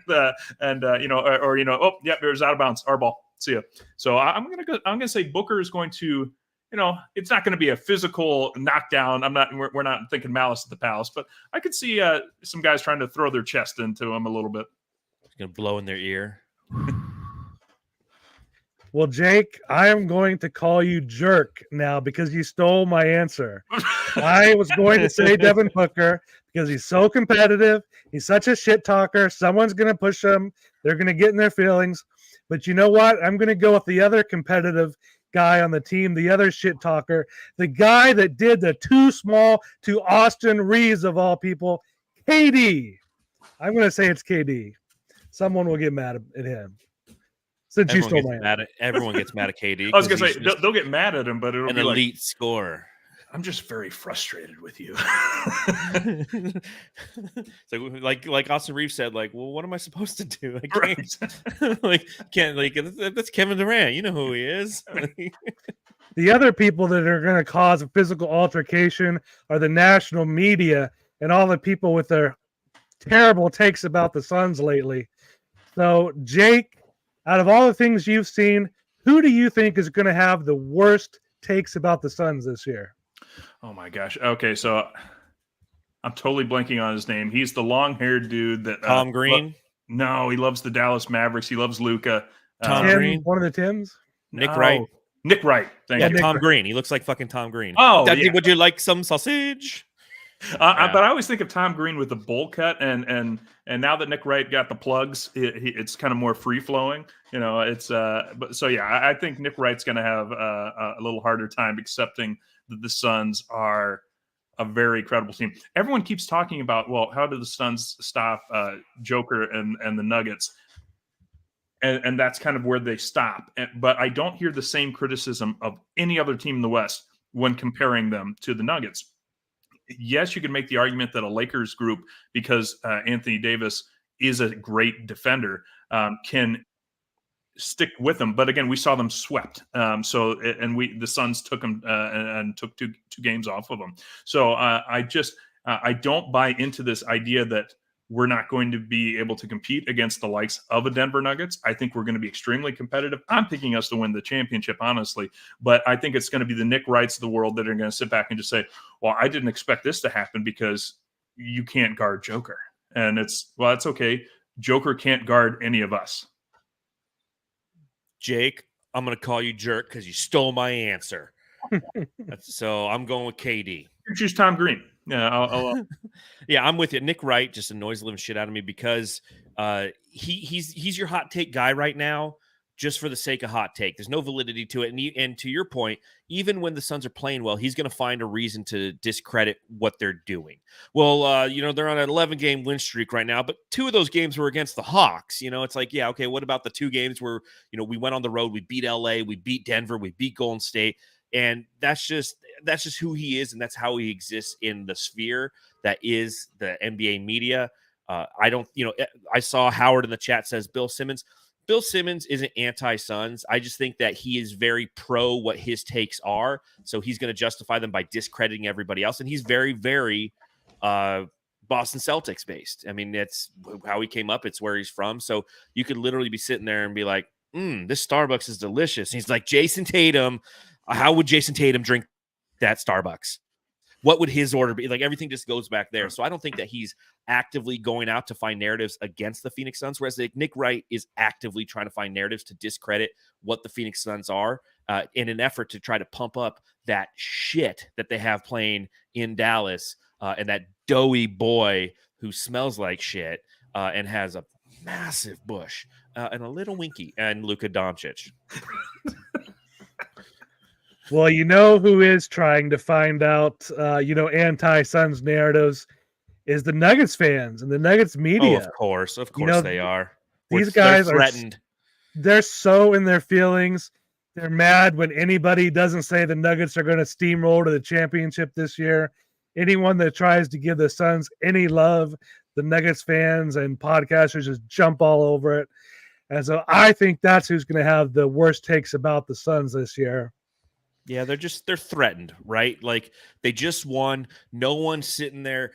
Oh, yeah, there's out of bounds. Our ball. See ya. So I'm going to say Booker is going to, it's not going to be a physical knockdown. We're not thinking Malice at the Palace, but I could see some guys trying to throw their chest into him a little bit. It's going to blow in their ear. Well, Jake, I am going to call you jerk now because you stole my answer. I was going to say Devin Booker because he's so competitive. He's such a shit talker. Someone's going to push him. They're going to get in their feelings. But you know what? I'm going to go with the other competitive guy on the team, the other shit talker, the guy that did the too small to Austin Reeves of all people, KD. I'm going to say it's KD. Someone will get mad at him. Since you stole my answer. Everyone gets mad at KD. I was gonna 'cause say he's just they'll get mad at him, but it'll an be elite scorer. I'm just very frustrated with you. So like Austin Reeves said, like, well, what am I supposed to do? I can't, Right. that's Kevin Durant. You know who he is. The other people that are going to cause a physical altercation are the national media and all the people with their terrible takes about the Suns lately. So, Jake, out of all the things you've seen, who do you think is going to have the worst takes about the Suns this year? Oh my gosh. Okay, so I'm totally blanking on his name. He's the long-haired dude that Tom Green. No, he loves the Dallas Mavericks. He loves Luca. Tom Tim, Green? one of the Tims? Nick No. Wright. Nick Wright. Thank you. Nick Tom Wright. Green. He looks like fucking Tom Green. Oh, Daddy, yeah. would you like some sausage? But I always think of Tom Green with the bowl cut, and now that Nick Wright got the plugs, it's kind of more free flowing. You know, it's but so yeah, I think Nick Wright's going to have a little harder time accepting that the Suns are a very credible team. Everyone keeps talking about, well, how do the Suns stop Joker and the Nuggets? And that's kind of where they stop. But I don't hear the same criticism of any other team in the West when comparing them to the Nuggets. Yes, you can make the argument that a Lakers group, because Anthony Davis is a great defender, can stick with them. But again, we saw them swept. The Suns took them and took two games off of them. So I don't buy into this idea that we're not going to be able to compete against the likes of a Denver Nuggets. I think we're going to be extremely competitive. I'm picking us to win the championship, honestly. But I think it's going to be the Nick Wrights of the world that are going to sit back and just say, well, I didn't expect this to happen because you can't guard Joker. And it's okay. Joker can't guard any of us. Jake, I'm going to call you jerk because you stole my answer. So I'm going with KD. You choose Tom Green. Yeah, Yeah, I'm with you. Nick Wright just annoys the living shit out of me because he's your hot take guy right now, just for the sake of hot take. There's no validity to it. And to your point, even when the Suns are playing well, he's going to find a reason to discredit what they're doing. Well, they're on an 11-game win streak right now, but 2 of those games were against the Hawks. It's like, yeah, okay, what about the 2 games where, we went on the road, we beat LA, we beat Denver, we beat Golden State. And that's just who he is, and that's how he exists in the sphere that is the NBA media. I saw Howard in the chat says Bill Simmons. Bill Simmons isn't anti-Suns. I just think that he is very pro what his takes are, so he's going to justify them by discrediting everybody else. And he's very, very Boston Celtics based. I mean, it's how he came up. It's where he's from. So you could literally be sitting there and be like, this Starbucks is delicious. And he's like, Jason Tatum. How would Jason Tatum drink that Starbucks? What would his order be? Like, everything just goes back there. So I don't think that he's actively going out to find narratives against the Phoenix Suns, whereas Nick Wright is actively trying to find narratives to discredit what the Phoenix Suns are in an effort to try to pump up that shit that they have playing in Dallas and that doughy boy who smells like shit and has a massive bush and a little winky, and Luka Doncic. Well, you know who is trying to find out, anti-Suns narratives is the Nuggets fans and the Nuggets media. Of course they are. These guys they're threatened. They're so in their feelings. They're mad when anybody doesn't say the Nuggets are going to steamroll to the championship this year. Anyone that tries to give the Suns any love, the Nuggets fans and podcasters just jump all over it. And so I think that's who's going to have the worst takes about the Suns this year. Yeah, they're threatened, right? Like, they just won. No one's sitting there.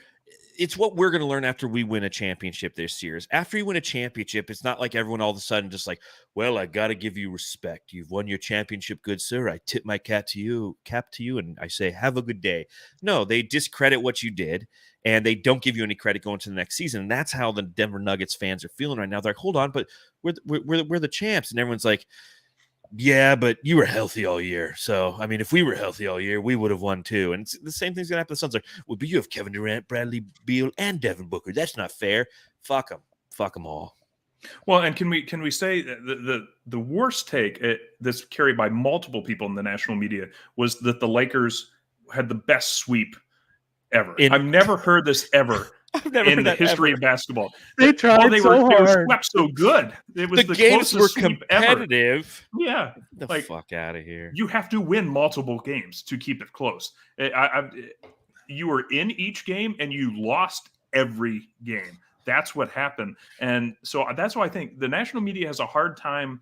It's what we're going to learn after we win a championship this year. After you win a championship, it's not like everyone all of a sudden just like, well, I got to give you respect. You've won your championship, good sir. I tip my cap to you, and I say, have a good day. No, they discredit what you did, and they don't give you any credit going to the next season. And that's how the Denver Nuggets fans are feeling right now. They're like, hold on, but we're the champs. And everyone's like, yeah, but you were healthy all year. So, I mean, if we were healthy all year, we would have won too. And the same thing's going to happen to the Suns. Like, well, but you have Kevin Durant, Bradley Beal, and Devin Booker. That's not fair. Fuck them. Fuck them all. Well, and can we say that the worst take that's carried by multiple people in the national media was that the Lakers had the best sweep ever. I've never heard this ever. I've never in heard the that history ever. of basketball. They tried they so were hard. swept so good. It was the games were closest sweep ever. competitive. Yeah, Get the fuck out of here. You have to win multiple games to keep it close. You were in each game and you lost every game. That's what happened. And so that's why I think the national media has a hard time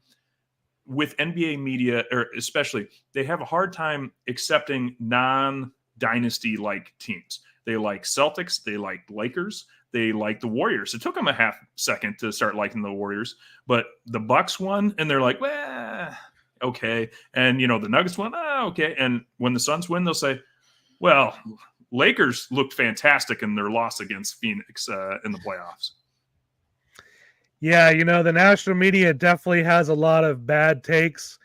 with NBA media, or especially they have a hard time accepting non-dynasty like teams. They like Celtics, they like Lakers, they like the Warriors. It took them a half second to start liking the Warriors, but the Bucks won and they're like, well, okay. And the Nuggets won, okay. And when the Suns win, they'll say, well, Lakers looked fantastic in their loss against Phoenix in the playoffs. Yeah, the national media definitely has a lot of bad takes.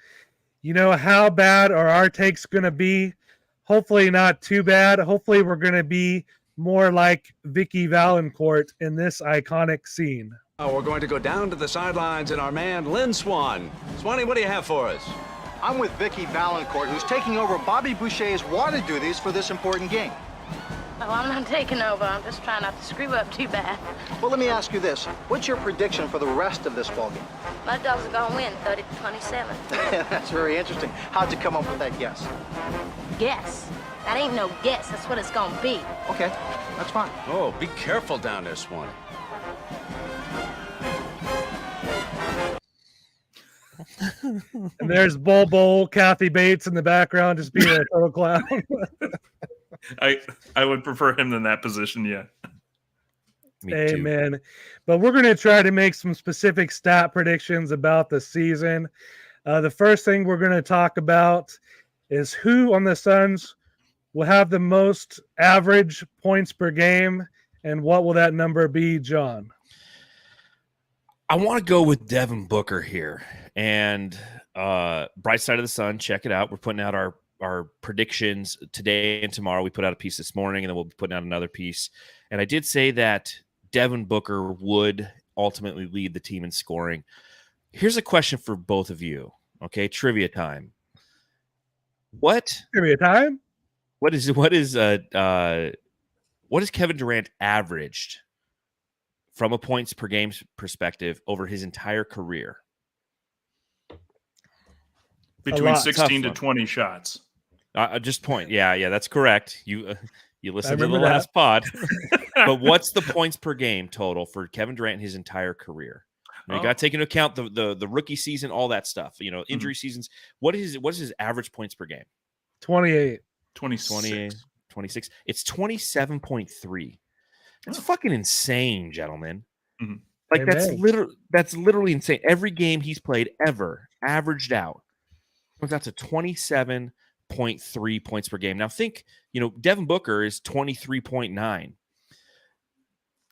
How bad are our takes going to be? Hopefully not too bad. Hopefully we're going to be more like Vicky Valancourt in this iconic scene. We're going to go down to the sidelines and our man, Lynn Swan. Swanee, what do you have for us? I'm with Vicky Valancourt, who's taking over Bobby Boucher's water duties for this important game. Oh, I'm not taking over. I'm just trying not to screw up too bad. Well, let me ask you this. What's your prediction for the rest of this ballgame? My dogs are going to win 30-27. That's very interesting. How'd you come up with that guess? Guess? That ain't no guess. That's what it's going to be. Okay, that's fine. Oh, be careful down there, Swanee. And there's Bull, Kathy Bates in the background just being a total clown. I would prefer him in that position, yeah. Amen. But we're going to try to make some specific stat predictions about the season. The first thing we're going to talk about is who on the Suns will have the most average points per game, and what will that number be, John? I want to go with Devin Booker here. And Bright Side of the Sun, check it out. We're putting out our predictions today and tomorrow. We put out a piece this morning, and then we'll be putting out another piece. And I did say that Devin Booker would ultimately lead the team in scoring. Here's a question for both of you. Okay, trivia time. Trivia time? What is Kevin Durant averaged from a points per game perspective over his entire career? Between 16 to 20 shots. Just point. Yeah, that's correct. You listened to the that. last pod. But what's the points per game total for Kevin Durant in his entire career? Now, you got to take into account the rookie season, all that stuff. Injury seasons. What is his average points per game? 28. 26. 26. It's 27.3. That's fucking insane, gentlemen. Mm-hmm. Like Amen. that's literally insane. Every game he's played ever averaged out. That's a 27.3 points per game. Now think, Devin Booker is 23.9.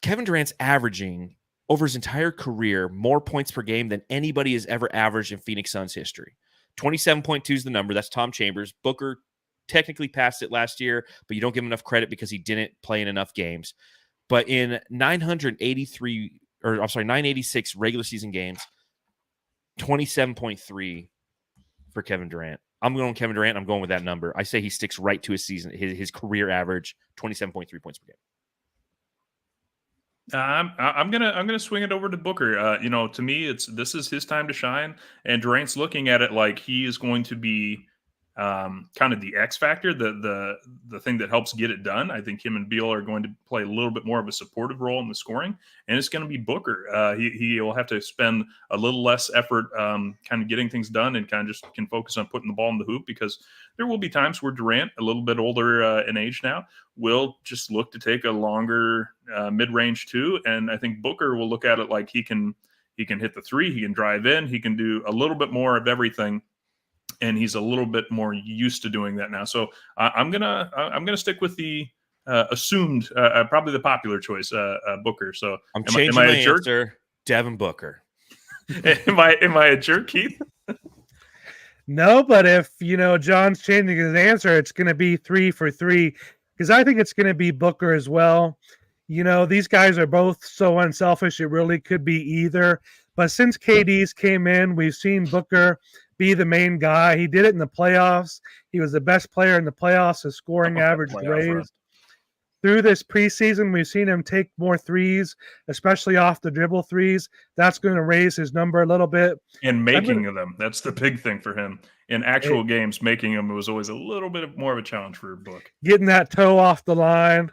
Kevin Durant's averaging over his entire career more points per game than anybody has ever averaged in Phoenix Suns history. 27.2 is the number. That's Tom Chambers. Booker technically passed it last year, but you don't give him enough credit because he didn't play in enough games. But in 986 regular season games, 27.3 for Kevin Durant. I'm going Kevin Durant. I'm going with that number. I say he sticks right to his season, his career average, 27.3 points per game. I'm gonna swing it over to Booker. To me, this is his time to shine, and Durant's looking at it like he is going to be kind of the X factor, the thing that helps get it done. I think him and Beal are going to play a little bit more of a supportive role in the scoring, and it's going to be Booker. He will have to spend a little less effort kind of getting things done, and kind of just can focus on putting the ball in the hoop, because there will be times where Durant, a little bit older in age now, will just look to take a longer mid-range too, and I think Booker will look at it like he can hit the three, he can drive in, he can do a little bit more of everything. And he's a little bit more used to doing that now. So I'm gonna stick with the assumed, probably the popular choice, Booker. So I'm changing my answer. Devin Booker. Am I a jerk, Keith? No, but if John's changing his answer, it's going to be 3 for 3 because I think it's going to be Booker as well. These guys are both so unselfish. It really could be either. But since KD's came in, we've seen Booker be the main guy. He did it in the playoffs. He was the best player in the playoffs. His scoring average raised. Through this preseason, we've seen him take more threes, especially off the dribble threes. That's going to raise his number a little bit. And making them, that's the big thing for him. In actual games, making them was always a little bit more of a challenge for Book. Getting that toe off the line.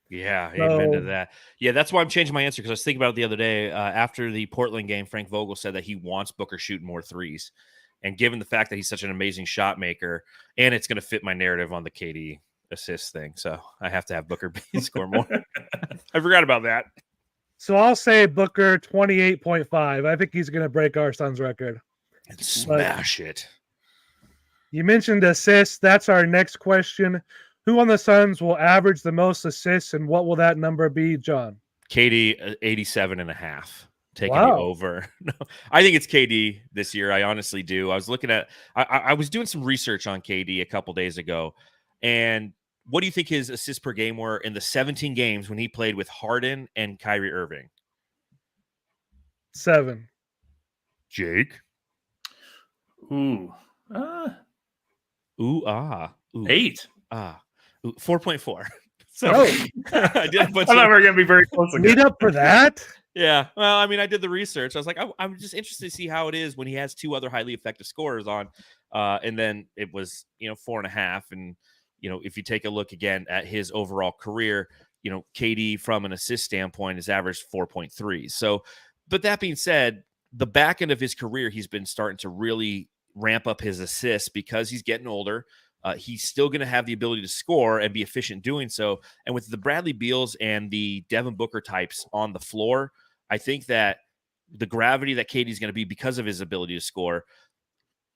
Yeah, amen to that. Yeah, that's why I'm changing my answer because I was thinking about it the other day. After the Portland game, Frank Vogel said that he wants Booker shooting more threes. And given the fact that he's such an amazing shot maker, and it's going to fit my narrative on the KD assist thing. So I have to have Booker score more. I forgot about that. So I'll say Booker 28.5. I think he's going to break our Suns record. And smash it. You mentioned assists. That's our next question. Who on the Suns will average the most assists, and what will that number be, John? KD 87.5. Taking the over. No, I think it's KD this year. I honestly do. I was looking at I was doing some research on KD a couple days ago. And what do you think his assists per game were in the 17 games when he played with Harden and Kyrie Irving? 7. Jake? Ooh. Ooh. 8. 4.4. So I thought we were going to be very close again. Meet up for that? Yeah. Well, I mean, I did the research. I was like, I'm just interested to see how it is when he has two other highly effective scorers on. And then it was, 4.5. And, if you take a look again at his overall career, KD from an assist standpoint has averaged 4.3. So, but that being said, the back end of his career, he's been starting to really ramp up his assists because he's getting older. He's still going to have the ability to score and be efficient doing so. And with the Bradley Beals and the Devin Booker types on the floor, I think that the gravity that KD's going to be because of his ability to score,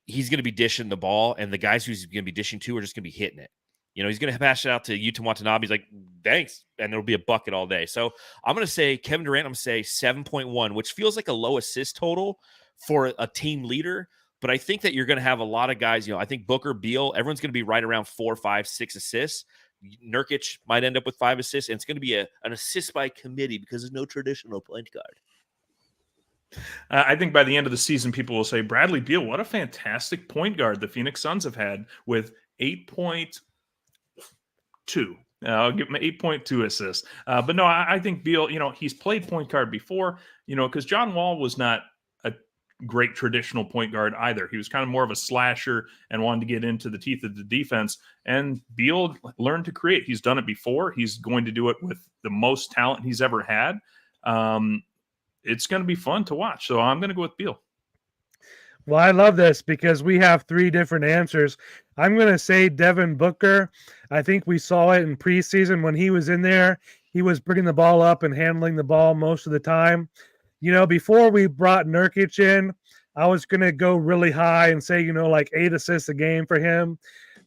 he's going to be dishing the ball, and the guys who's going to be dishing to are just going to be hitting it. He's going to pass it out to Yuta Watanabe. He's like, thanks. And there'll be a bucket all day. So I'm going to say Kevin Durant, I'm going to say 7.1, which feels like a low assist total for a team leader. But I think that you're going to have a lot of guys, I think Booker, Beal, everyone's going to be right around 4, 5, 6 assists. Nurkic might end up with 5 assists, and it's going to be an assist by committee because there's no traditional point guard. I think by the end of the season, people will say, Bradley Beal, what a fantastic point guard the Phoenix Suns have had with 8.2. I'll give him 8.2 assists. But no, I think Beal, he's played point guard before, because John Wall was not a great traditional point guard either. He was kind of more of a slasher and wanted to get into the teeth of the defense. And Beal learned to create. He's done it before. He's going to do it with the most talent he's ever had. It's going to be fun to watch. So I'm going to go with Beal. Well, I love this because we have 3 different answers. I'm going to say Devin Booker. I think we saw it in preseason when he was in there. He was bringing the ball up and handling the ball most of the time. Before we brought Nurkic in, I was going to go really high and say, like 8 assists a game for him.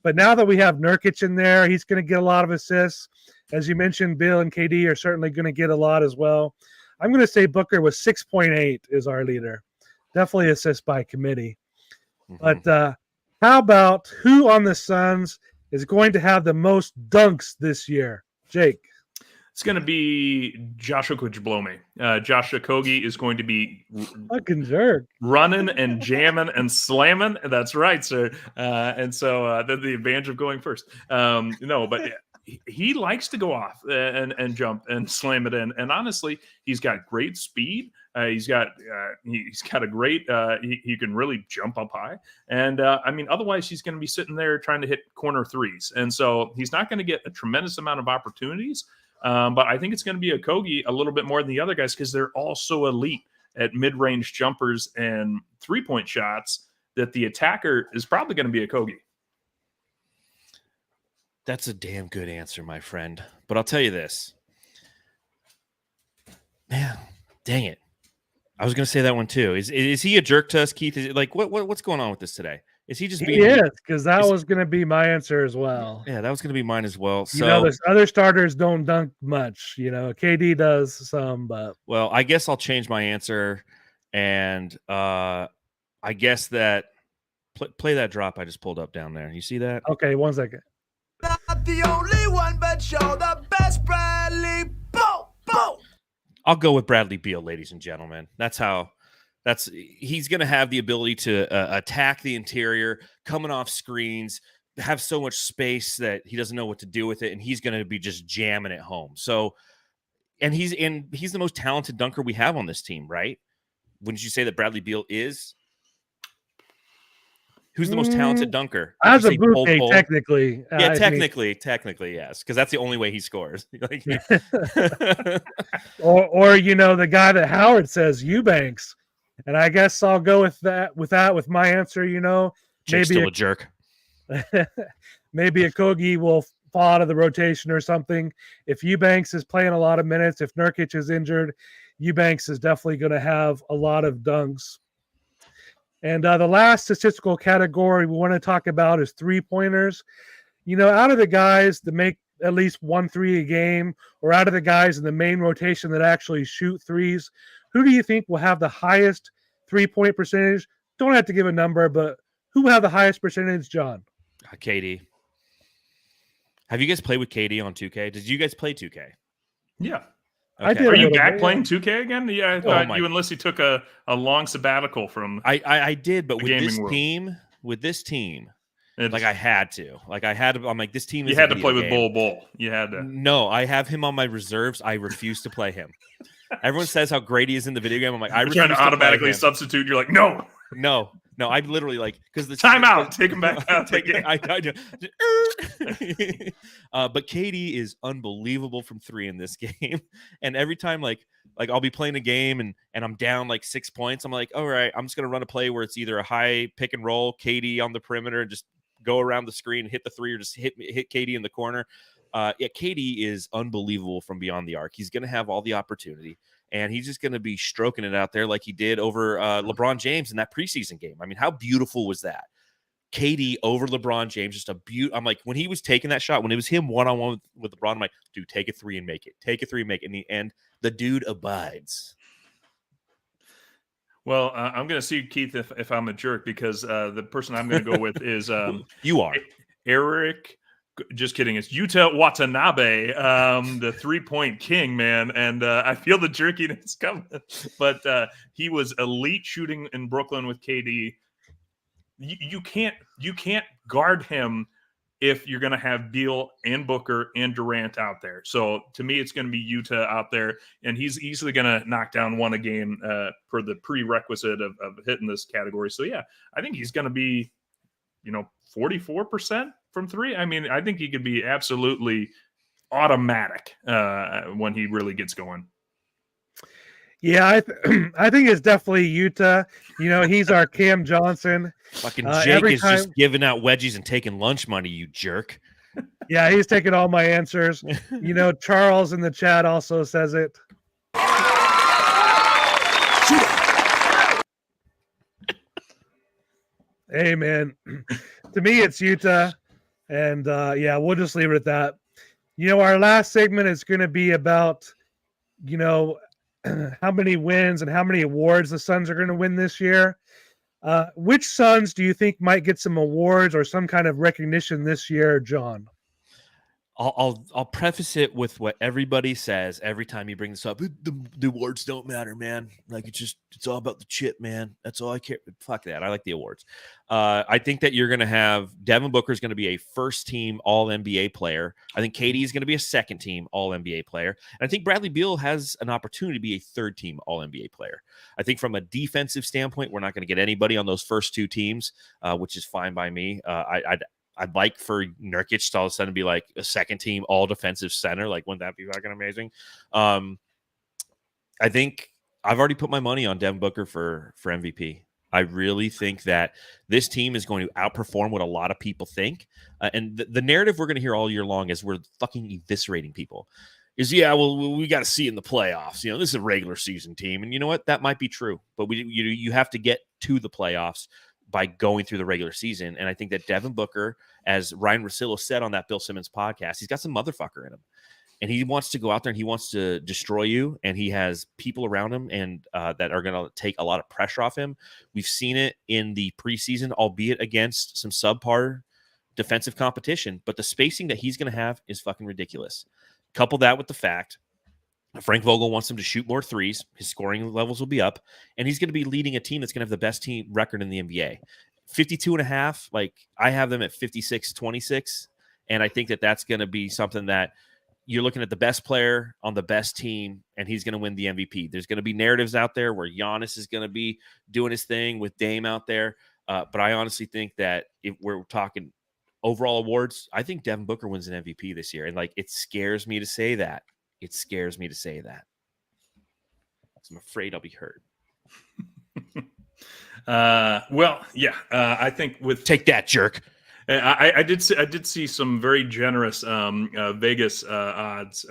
But now that we have Nurkic in there, he's going to get a lot of assists. As you mentioned, Bill and KD are certainly going to get a lot as well. I'm going to say Booker with 6.8 is our leader. Definitely assist by committee. Mm-hmm. But how about who on the Suns is going to have the most dunks this year? Jake. It's going to be Josh Okogie. Josh Okogie is going to be fucking jerk, running and jamming and slamming. That's right, sir. And so that's the advantage of going first. But he likes to go off and jump and slam it in. And honestly, he's got great speed. He's got a great. He can really jump up high. And otherwise he's going to be sitting there trying to hit corner threes. And so he's not going to get a tremendous amount of opportunities. But I think it's going to be Okogie a little bit more than the other guys because they're all so elite at mid-range jumpers and three-point shots that the attacker is probably going to be Okogie. That's a damn good answer, my friend. But I'll tell you this. Man, dang it. I was going to say that one too. Is he a jerk to us, Keith? Is it like what's going on with this today? Is he just being? Yes, because that was going to be my answer as well. Yeah, that was going to be mine as well. So the other starters don't dunk much. KD does some, but well, I guess I'll change my answer, and I guess that Play that drop I just pulled up down there. You see that? Okay, 1 second. Not the only one, but show the best Bradley. Bo, bo. I'll go with Bradley Beal, ladies and gentlemen. He's going to have the ability to attack the interior, coming off screens, have so much space that he doesn't know what to do with it, and he's going to be just jamming it home. So, and he's the most talented dunker we have on this team, right? Wouldn't you say that Bradley Beal is? Who's the most talented dunker? As a bouquet, technically. Yeah, technically, yes, because that's the only way he scores. or the guy that Howard says, Eubanks. And I guess I'll go with my answer. Jake's still a jerk. Maybe Okogie will fall out of the rotation or something. If Eubanks is playing a lot of minutes, if Nurkic is injured, Eubanks is definitely going to have a lot of dunks. And the last statistical category we want to talk about is three-pointers. Out of the guys that make at least 1 3 a game, or out of the guys in the main rotation that actually shoot threes, who do you think will have the highest three-point percentage? Don't have to give a number, but who will have the highest percentage, John? KD. Have you guys played with KD on 2K? Did you guys play 2K? Yeah. Okay. I did. Are you back playing 2K again? Yeah, I thought you and Lissy took a long sabbatical from. I did, but with this team, It's, I had to. I'm like, this team is. You had to play with Bull. You had to. No, I have him on my reserves. I refuse to play him. Everyone says how great he is in the video game. I'm like, I refuse trying to automatically play him. substitute. You're like, no. No, I literally because the time out. Take him back out. I do. But KD is unbelievable from 3 in this game. And every time like I'll be playing a game and I'm down 6 points, I'm like, all right, I'm just gonna run a play where it's either a high pick and roll, KD on the perimeter, and just go around the screen, hit the 3, or just hit KD in the corner. KD is unbelievable from beyond the arc. He's gonna have all the opportunity. And he's just going to be stroking it out there like he did over LeBron James in that preseason game. I mean, how beautiful was that? KD over LeBron James, just a beaut. I'm like, when he was taking that shot, when it was him one-on-one with LeBron, I'm like, dude, take a 3 and make it. Take a 3 and make it. In the end, the dude abides. Well, I'm going to see, Keith, if I'm a jerk, because the person I'm going to go with is you are Eric. Just kidding. It's Yuta Watanabe, the 3-point king, man. And I feel the jerkiness coming. But he was elite shooting in Brooklyn with KD. You can't guard him if you're going to have Beal and Booker and Durant out there. So to me, it's going to be Yuta out there, and he's easily going to knock down 1 a game for the prerequisite of hitting this category. So yeah, I think he's going to be, 44% from 3. I mean, I think he could be absolutely automatic when he really gets going. Yeah, I think it's definitely Utah. He's our Cam Johnson. Fucking Jake is just giving out wedgies and taking lunch money, you jerk. Yeah, he's taking all my answers. Charles in the chat also says it. Hey, man. To me, it's Utah. And, we'll just leave it at that. Our last segment is going to be about, how many wins and how many awards the Suns are going to win this year. Which Suns do you think might get some awards or some kind of recognition this year, John? I'll preface it with what everybody says every time you bring this up. The awards don't matter, man. It's all about the chip, man. That's all I care. Fuck that. I like the awards. I think that you're going to have Devin Booker is going to be a first-team All-NBA player. I think KD is going to be a second-team All-NBA player. And I think Bradley Beal has an opportunity to be a third-team All-NBA player. I think from a defensive standpoint, we're not going to get anybody on those first 2 teams, which is fine by me. I'd like for Nurkic to all of a sudden be like a second-team all-defensive center. Wouldn't that be fucking amazing? I think I've already put my money on Devin Booker for MVP. I really think that this team is going to outperform what a lot of people think. And the narrative we're going to hear all year long is we're fucking eviscerating people. We got to see in the playoffs. This is a regular season team. And you know what? That might be true. But you have to get to the playoffs by going through the regular season. And I think that Devin Booker, as Ryan Russillo said on that Bill Simmons podcast, he's got some motherfucker in him. and he wants to go out there and he wants to destroy you, and he has people around him and that are going to take a lot of pressure off him. We've seen it in the preseason, albeit against some subpar defensive competition, but the spacing that he's going to have is fucking ridiculous. Couple that with the fact Frank Vogel wants him to shoot more threes. His scoring levels will be up, and he's going to be leading a team that's going to have the best team record in the NBA. 52.5, like I have them at 56-26, and I think that that's going to be something that you're looking at the best player on the best team, and he's going to win the MVP. There's going to be narratives out there where Giannis is going to be doing his thing with Dame out there, but I honestly think that if we're talking overall awards, I think Devin Booker wins an MVP this year, and like it scares me to say that. It scares me to say that. I'm afraid I'll be hurt. I think with take that, jerk. I did see some very generous Vegas odds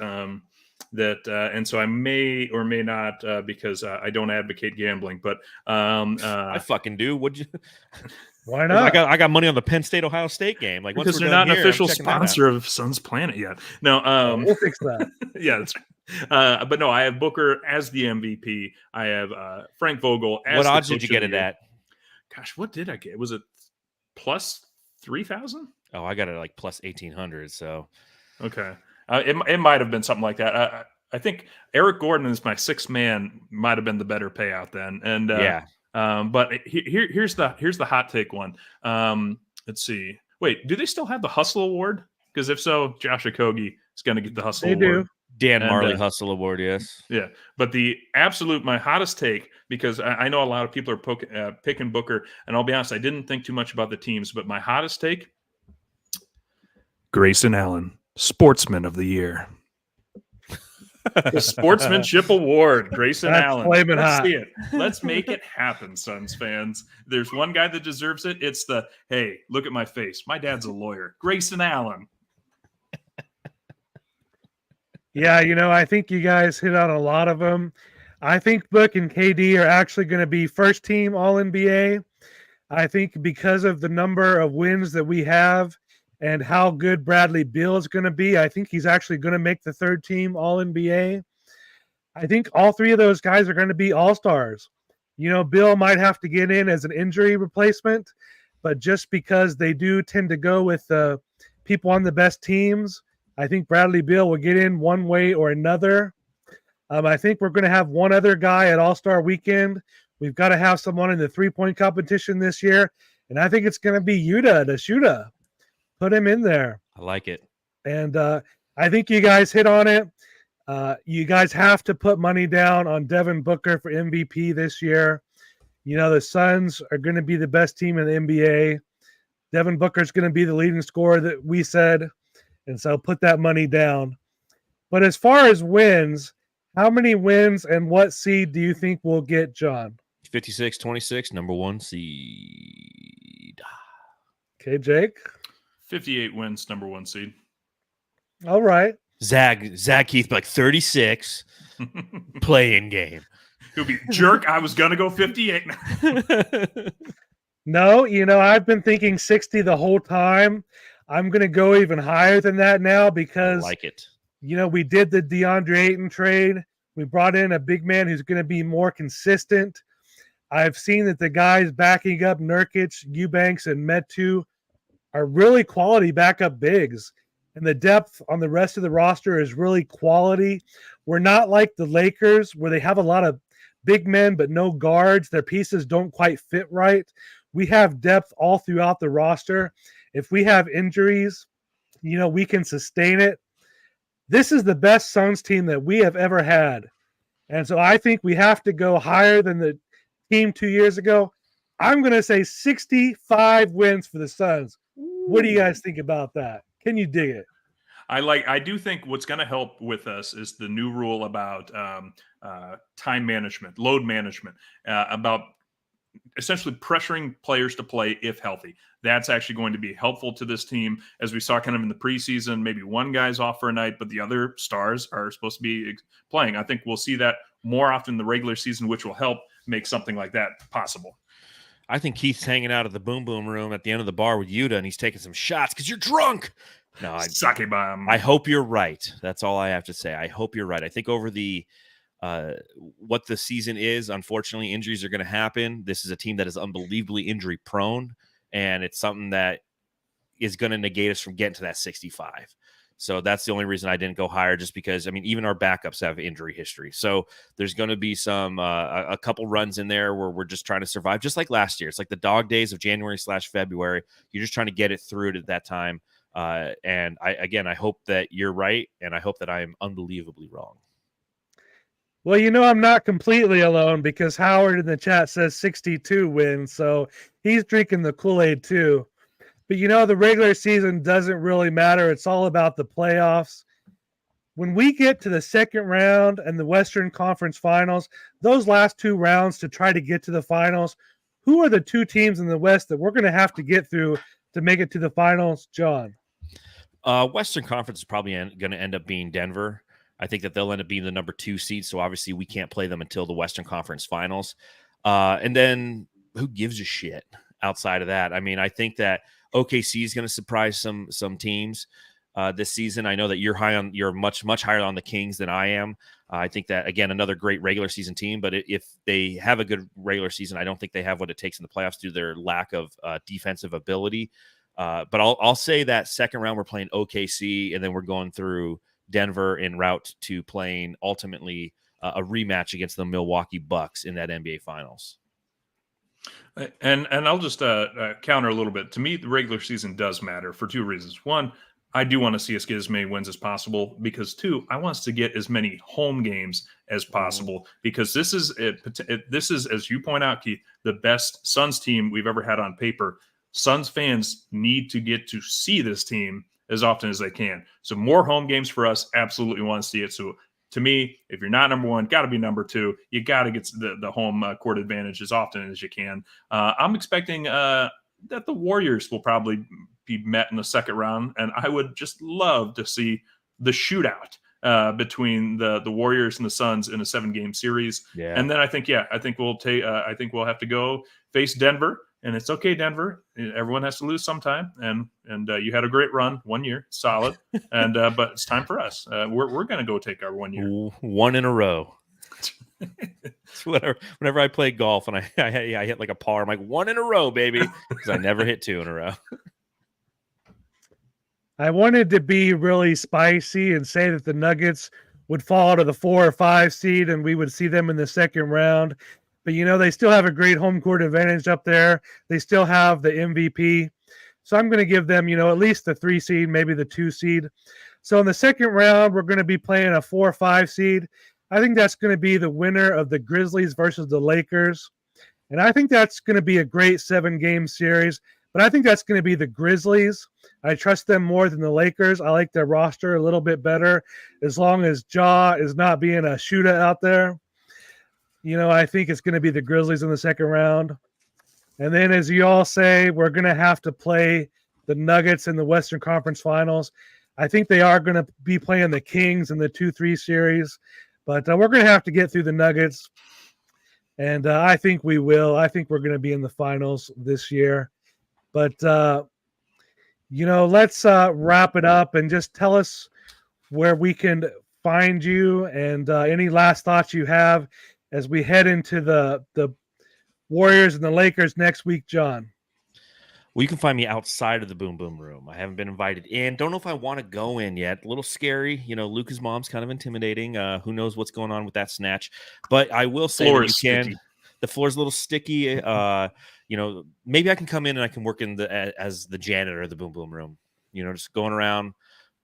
that, and so I may or may not because I don't advocate gambling, but I fucking do. Would you? Why not? I got money on the Penn State Ohio State game. Like because they're not an official sponsor of Suns Planet yet. No, we'll fix that. Yeah, that's right. But no, I have Booker as the MVP. I have Frank Vogel as what the odds coach did you get of it the year. at? Gosh, what did I get? Was it plus 3,000? Oh, I got it like plus 1,800. So okay, it might have been something like that. I think Eric Gordon is my sixth man. Might have been the better payout then. And yeah. But here's the hot take one. Let's see. Wait, do they still have the Hustle Award? Because if so, Josh Okogie is going to get the Hustle Award. They do. Dan Marley Hustle Award, yes. Yeah, but my hottest take, because I know a lot of people are picking Booker, and I'll be honest, I didn't think too much about the teams, but my hottest take, Grayson Allen, Sportsman of the Year. The Sportsmanship Award, Grayson Allen. Let's see it. Let's make it happen, Suns fans. There's one guy that deserves it. It's hey, look at my face. My dad's a lawyer. Grayson Allen. Yeah, I think you guys hit on a lot of them. I think Book and KD are actually going to be first team All-NBA. I think because of the number of wins that we have and how good Bradley Beal is going to be, I think he's actually going to make the third team All-NBA. I think all three of those guys are going to be All-Stars. Bill might have to get in as an injury replacement, but just because they do tend to go with people on the best teams, I think Bradley Beal will get in one way or another. I think we're going to have one other guy at All-Star Weekend. We've got to have someone in the three-point competition this year, and I think it's going to be Yuta Dashuta. Put him in there. I like it. And I think you guys hit on it. You guys have to put money down on Devin Booker for MVP this year. The Suns are going to be the best team in the NBA. Devin Booker is going to be the leading scorer that we said. And so put that money down. But as far as wins, how many wins and what seed do you think we'll get, John? 56-26, number one seed. Okay, Jake? 58 wins, number one seed. All right. Zag Keith, like 36, playing game. He'll be jerk. I was going to go 58. No, I've been thinking 60 the whole time. I'm going to go even higher than that now because, I like it. We did the DeAndre Ayton trade. We brought in a big man who's going to be more consistent. I've seen that the guys backing up Nurkic, Eubanks, and Metu are really quality backup bigs. And the depth on the rest of the roster is really quality. We're not like the Lakers where they have a lot of big men but no guards. Their pieces don't quite fit right. We have depth all throughout the roster. If we have injuries, we can sustain it. This is the best Suns team that we have ever had. And so I think we have to go higher than the team 2 years ago. I'm going to say 65 wins for the Suns. What do you guys think about that? Can you dig it? I do think what's going to help with us is the new rule about time management, load management, about essentially pressuring players to play if healthy. That's actually going to be helpful to this team, as we saw kind of in the preseason. Maybe one guy's off for a night, but the other stars are supposed to be playing. I think we'll see that more often in the regular season, which will help make something like that possible. I think Keith's hanging out at the boom boom room at the end of the bar with Yuta, and he's taking some shots because you're drunk. No, Sake bomb. I hope you're right. That's all I have to say. I hope you're right. I think over the what the season is, unfortunately, injuries are going to happen. This is a team that is unbelievably injury prone, and it's something that is going to negate us from getting to that 65. So that's the only reason I didn't go higher, just because, I mean, even our backups have injury history. So there's going to be some, a couple runs in there where we're just trying to survive, just like last year. It's like the dog days of January/February. You're just trying to get it through it at that time. And I hope that you're right. And I hope that I am unbelievably wrong. Well, I'm not completely alone, because Howard in the chat says 62 wins. So he's drinking the Kool-Aid too. But the regular season doesn't really matter. It's all about the playoffs. When we get to the second round and the Western Conference Finals, those last two rounds to try to get to the finals, who are the two teams in the West that we're going to have to get through to make it to the finals, John? Western Conference is probably going to end up being Denver. I think that they'll end up being the number 2 seed. So obviously we can't play them until the Western Conference Finals. And then who gives a shit outside of that? I mean, I think that OKC is going to surprise some teams this season. I know that you're much higher on the Kings than I am. I think that, again, another great regular season team, but if they have a good regular season, I don't think they have what it takes in the playoffs due to their lack of defensive ability. But I'll say that second round we're playing OKC, and then we're going through Denver en route to playing ultimately a rematch against the Milwaukee Bucks in that NBA Finals. And I'll just counter a little bit. To me, the regular season does matter for two reasons. One, I do want to see us get as many wins as possible, because two, I want us to get as many home games as possible, because this is, as you point out, Keith, the best Suns team we've ever had on paper. Suns fans need to get to see this team as often as they can. So more home games for us, absolutely want to see it. So to me, if you're not number one, got to be number two. You got to get the home court advantage as often as you can. I'm expecting that the Warriors will probably be met in the second round, and I would just love to see the shootout between the Warriors and the Suns in a 7-game series. Yeah. And then I think we'll take. I think we'll have to go face Denver. And it's okay, Denver. Everyone has to lose sometime, and you had a great run 1 year, solid. And but it's time for us. We're going to go take our 1 year, one in a row. Whenever I play golf and I hit like a par, I'm like, 1 in a row, baby, because I never hit 2 in a row. I wanted to be really spicy and say that the Nuggets would fall to the 4 or 5 seed, and we would see them in the second round. But, they still have a great home court advantage up there. They still have the MVP. So I'm going to give them, at least the 3 seed, maybe the 2 seed. So in the second round, we're going to be playing a 4 or 5 seed. I think that's going to be the winner of the Grizzlies versus the Lakers. And I think that's going to be a great 7-game series. But I think that's going to be the Grizzlies. I trust them more than the Lakers. I like their roster a little bit better, as long as Ja is not being a shooter out there. I think it's going to be the Grizzlies in the second round. And then, as you all say, we're going to have to play the Nuggets in the Western Conference Finals. I think they are going to be playing the Kings in the 2-3 series. But we're going to have to get through the Nuggets. And I think we will. I think we're going to be in the finals this year. But, let's wrap it up and just tell us where we can find you, and any last thoughts you have as we head into the Warriors and the Lakers next week, John. Well, you can find me outside of the Boom Boom Room. I haven't been invited in. Don't know if I want to go in yet. A little scary. Luca's mom's kind of intimidating. Who knows what's going on with that snatch? But I will say that you can. Sticky. The floor's a little sticky. Maybe I can come in and I can work as the janitor of the Boom Boom Room. Just going around.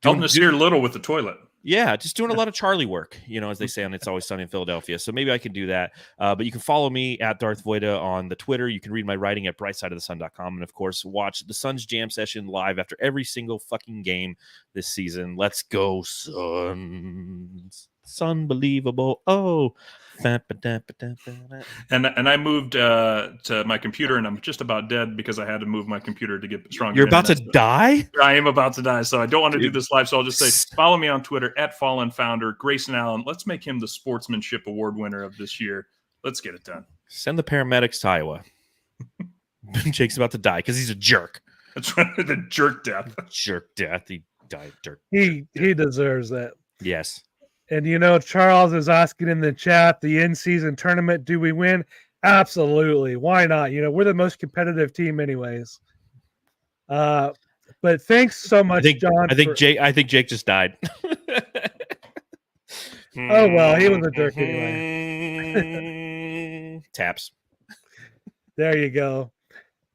Helping to steer little with the toilet. Yeah, just doing a lot of Charlie work, as they say on It's Always Sunny in Philadelphia. So maybe I can do that. But you can follow me at Darth Voita on the Twitter. You can read my writing at brightsideofthesun.com. And, of course, watch the Suns Jam Session live after every single fucking game this season. Let's go, Suns. It's unbelievable. Oh. And I moved to my computer, and I'm just about dead because I had to move my computer to get stronger. You're about to die? I am about to die, so I don't want to do this live. So I'll just say, follow me on Twitter at Fallen Founder, Grayson Allen. Let's make him the Sportsmanship Award winner of this year. Let's get it done. Send the paramedics to Iowa. Jake's about to die because he's a jerk. That's right, the jerk death. Jerk death. He Dirk. He deserves it. Yes. And Charles is asking in the chat, the in-season tournament, do we win? Absolutely. Why not? We're the most competitive team anyways. But thanks so much, John. I think Jake just died. Oh well, he was a jerk anyway. Taps. There you go.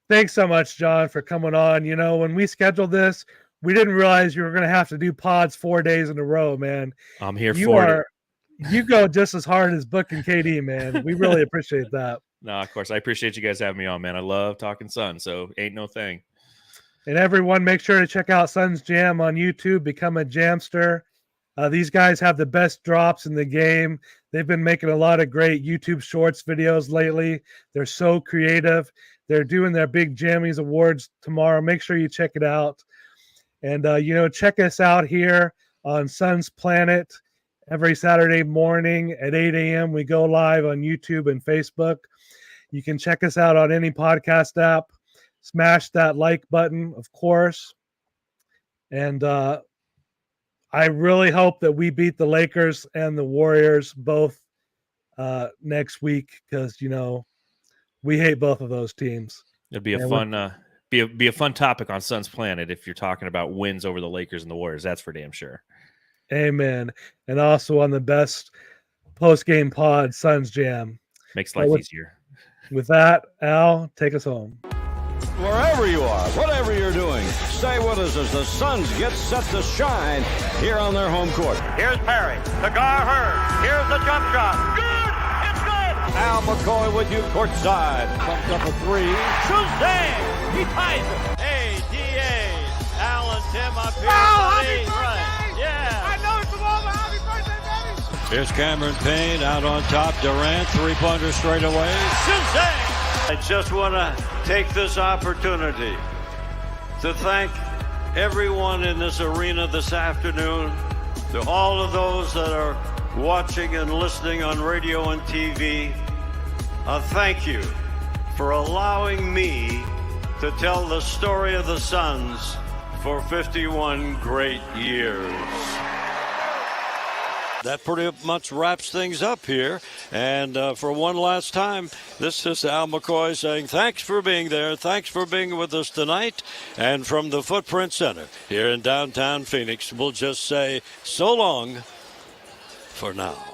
Thanks so much, John, for coming on. When we scheduled this, we didn't realize you were going to have to do pods 4 days in a row, man. I'm here for it. You go just as hard as Book and KD, man. We really appreciate that. No, of course. I appreciate you guys having me on, man. I love talking Sun, so ain't no thing. And everyone, make sure to check out Suns Jam on YouTube. Become a Jamster. These guys have the best drops in the game. They've been making a lot of great YouTube Shorts videos lately. They're so creative. They're doing their big Jammies Awards tomorrow. Make sure you check it out. And, check us out here on Suns Planet every Saturday morning at 8 a.m. We go live on YouTube and Facebook. You can check us out on any podcast app. Smash that like button, of course. And I really hope that we beat the Lakers and the Warriors both next week because, we hate both of those teams. It'd be a fun be a fun topic on Suns Planet if you're talking about wins over the Lakers and the Warriors. That's for damn sure. Amen. And also on the best post-game pod, Suns Jam. Makes life easier. With that, Al, take us home. Wherever you are, whatever you're doing, stay with us as the Suns get set to shine here on their home court. Here's Perry. The guard hurt. Here's the jump shot. Good! It's good! Al McCoy with you courtside. Pumped up a three. Shazam! He ties it. ADA. Al and Tim up here. Happy birthday! Right. Yeah. I know it's the ball, but happy birthday, baby! Here's Cameron Payne out on top. Durant, three-pointer straight away. Shazam! I just want to take this opportunity to thank everyone in this arena this afternoon, to all of those that are watching and listening on radio and TV. Thank you for allowing me to tell the story of the Suns for 51 great years. That pretty much wraps things up here. And for one last time, this is Al McCoy saying thanks for being there. Thanks for being with us tonight. And from the Footprint Center here in downtown Phoenix, we'll just say so long for now.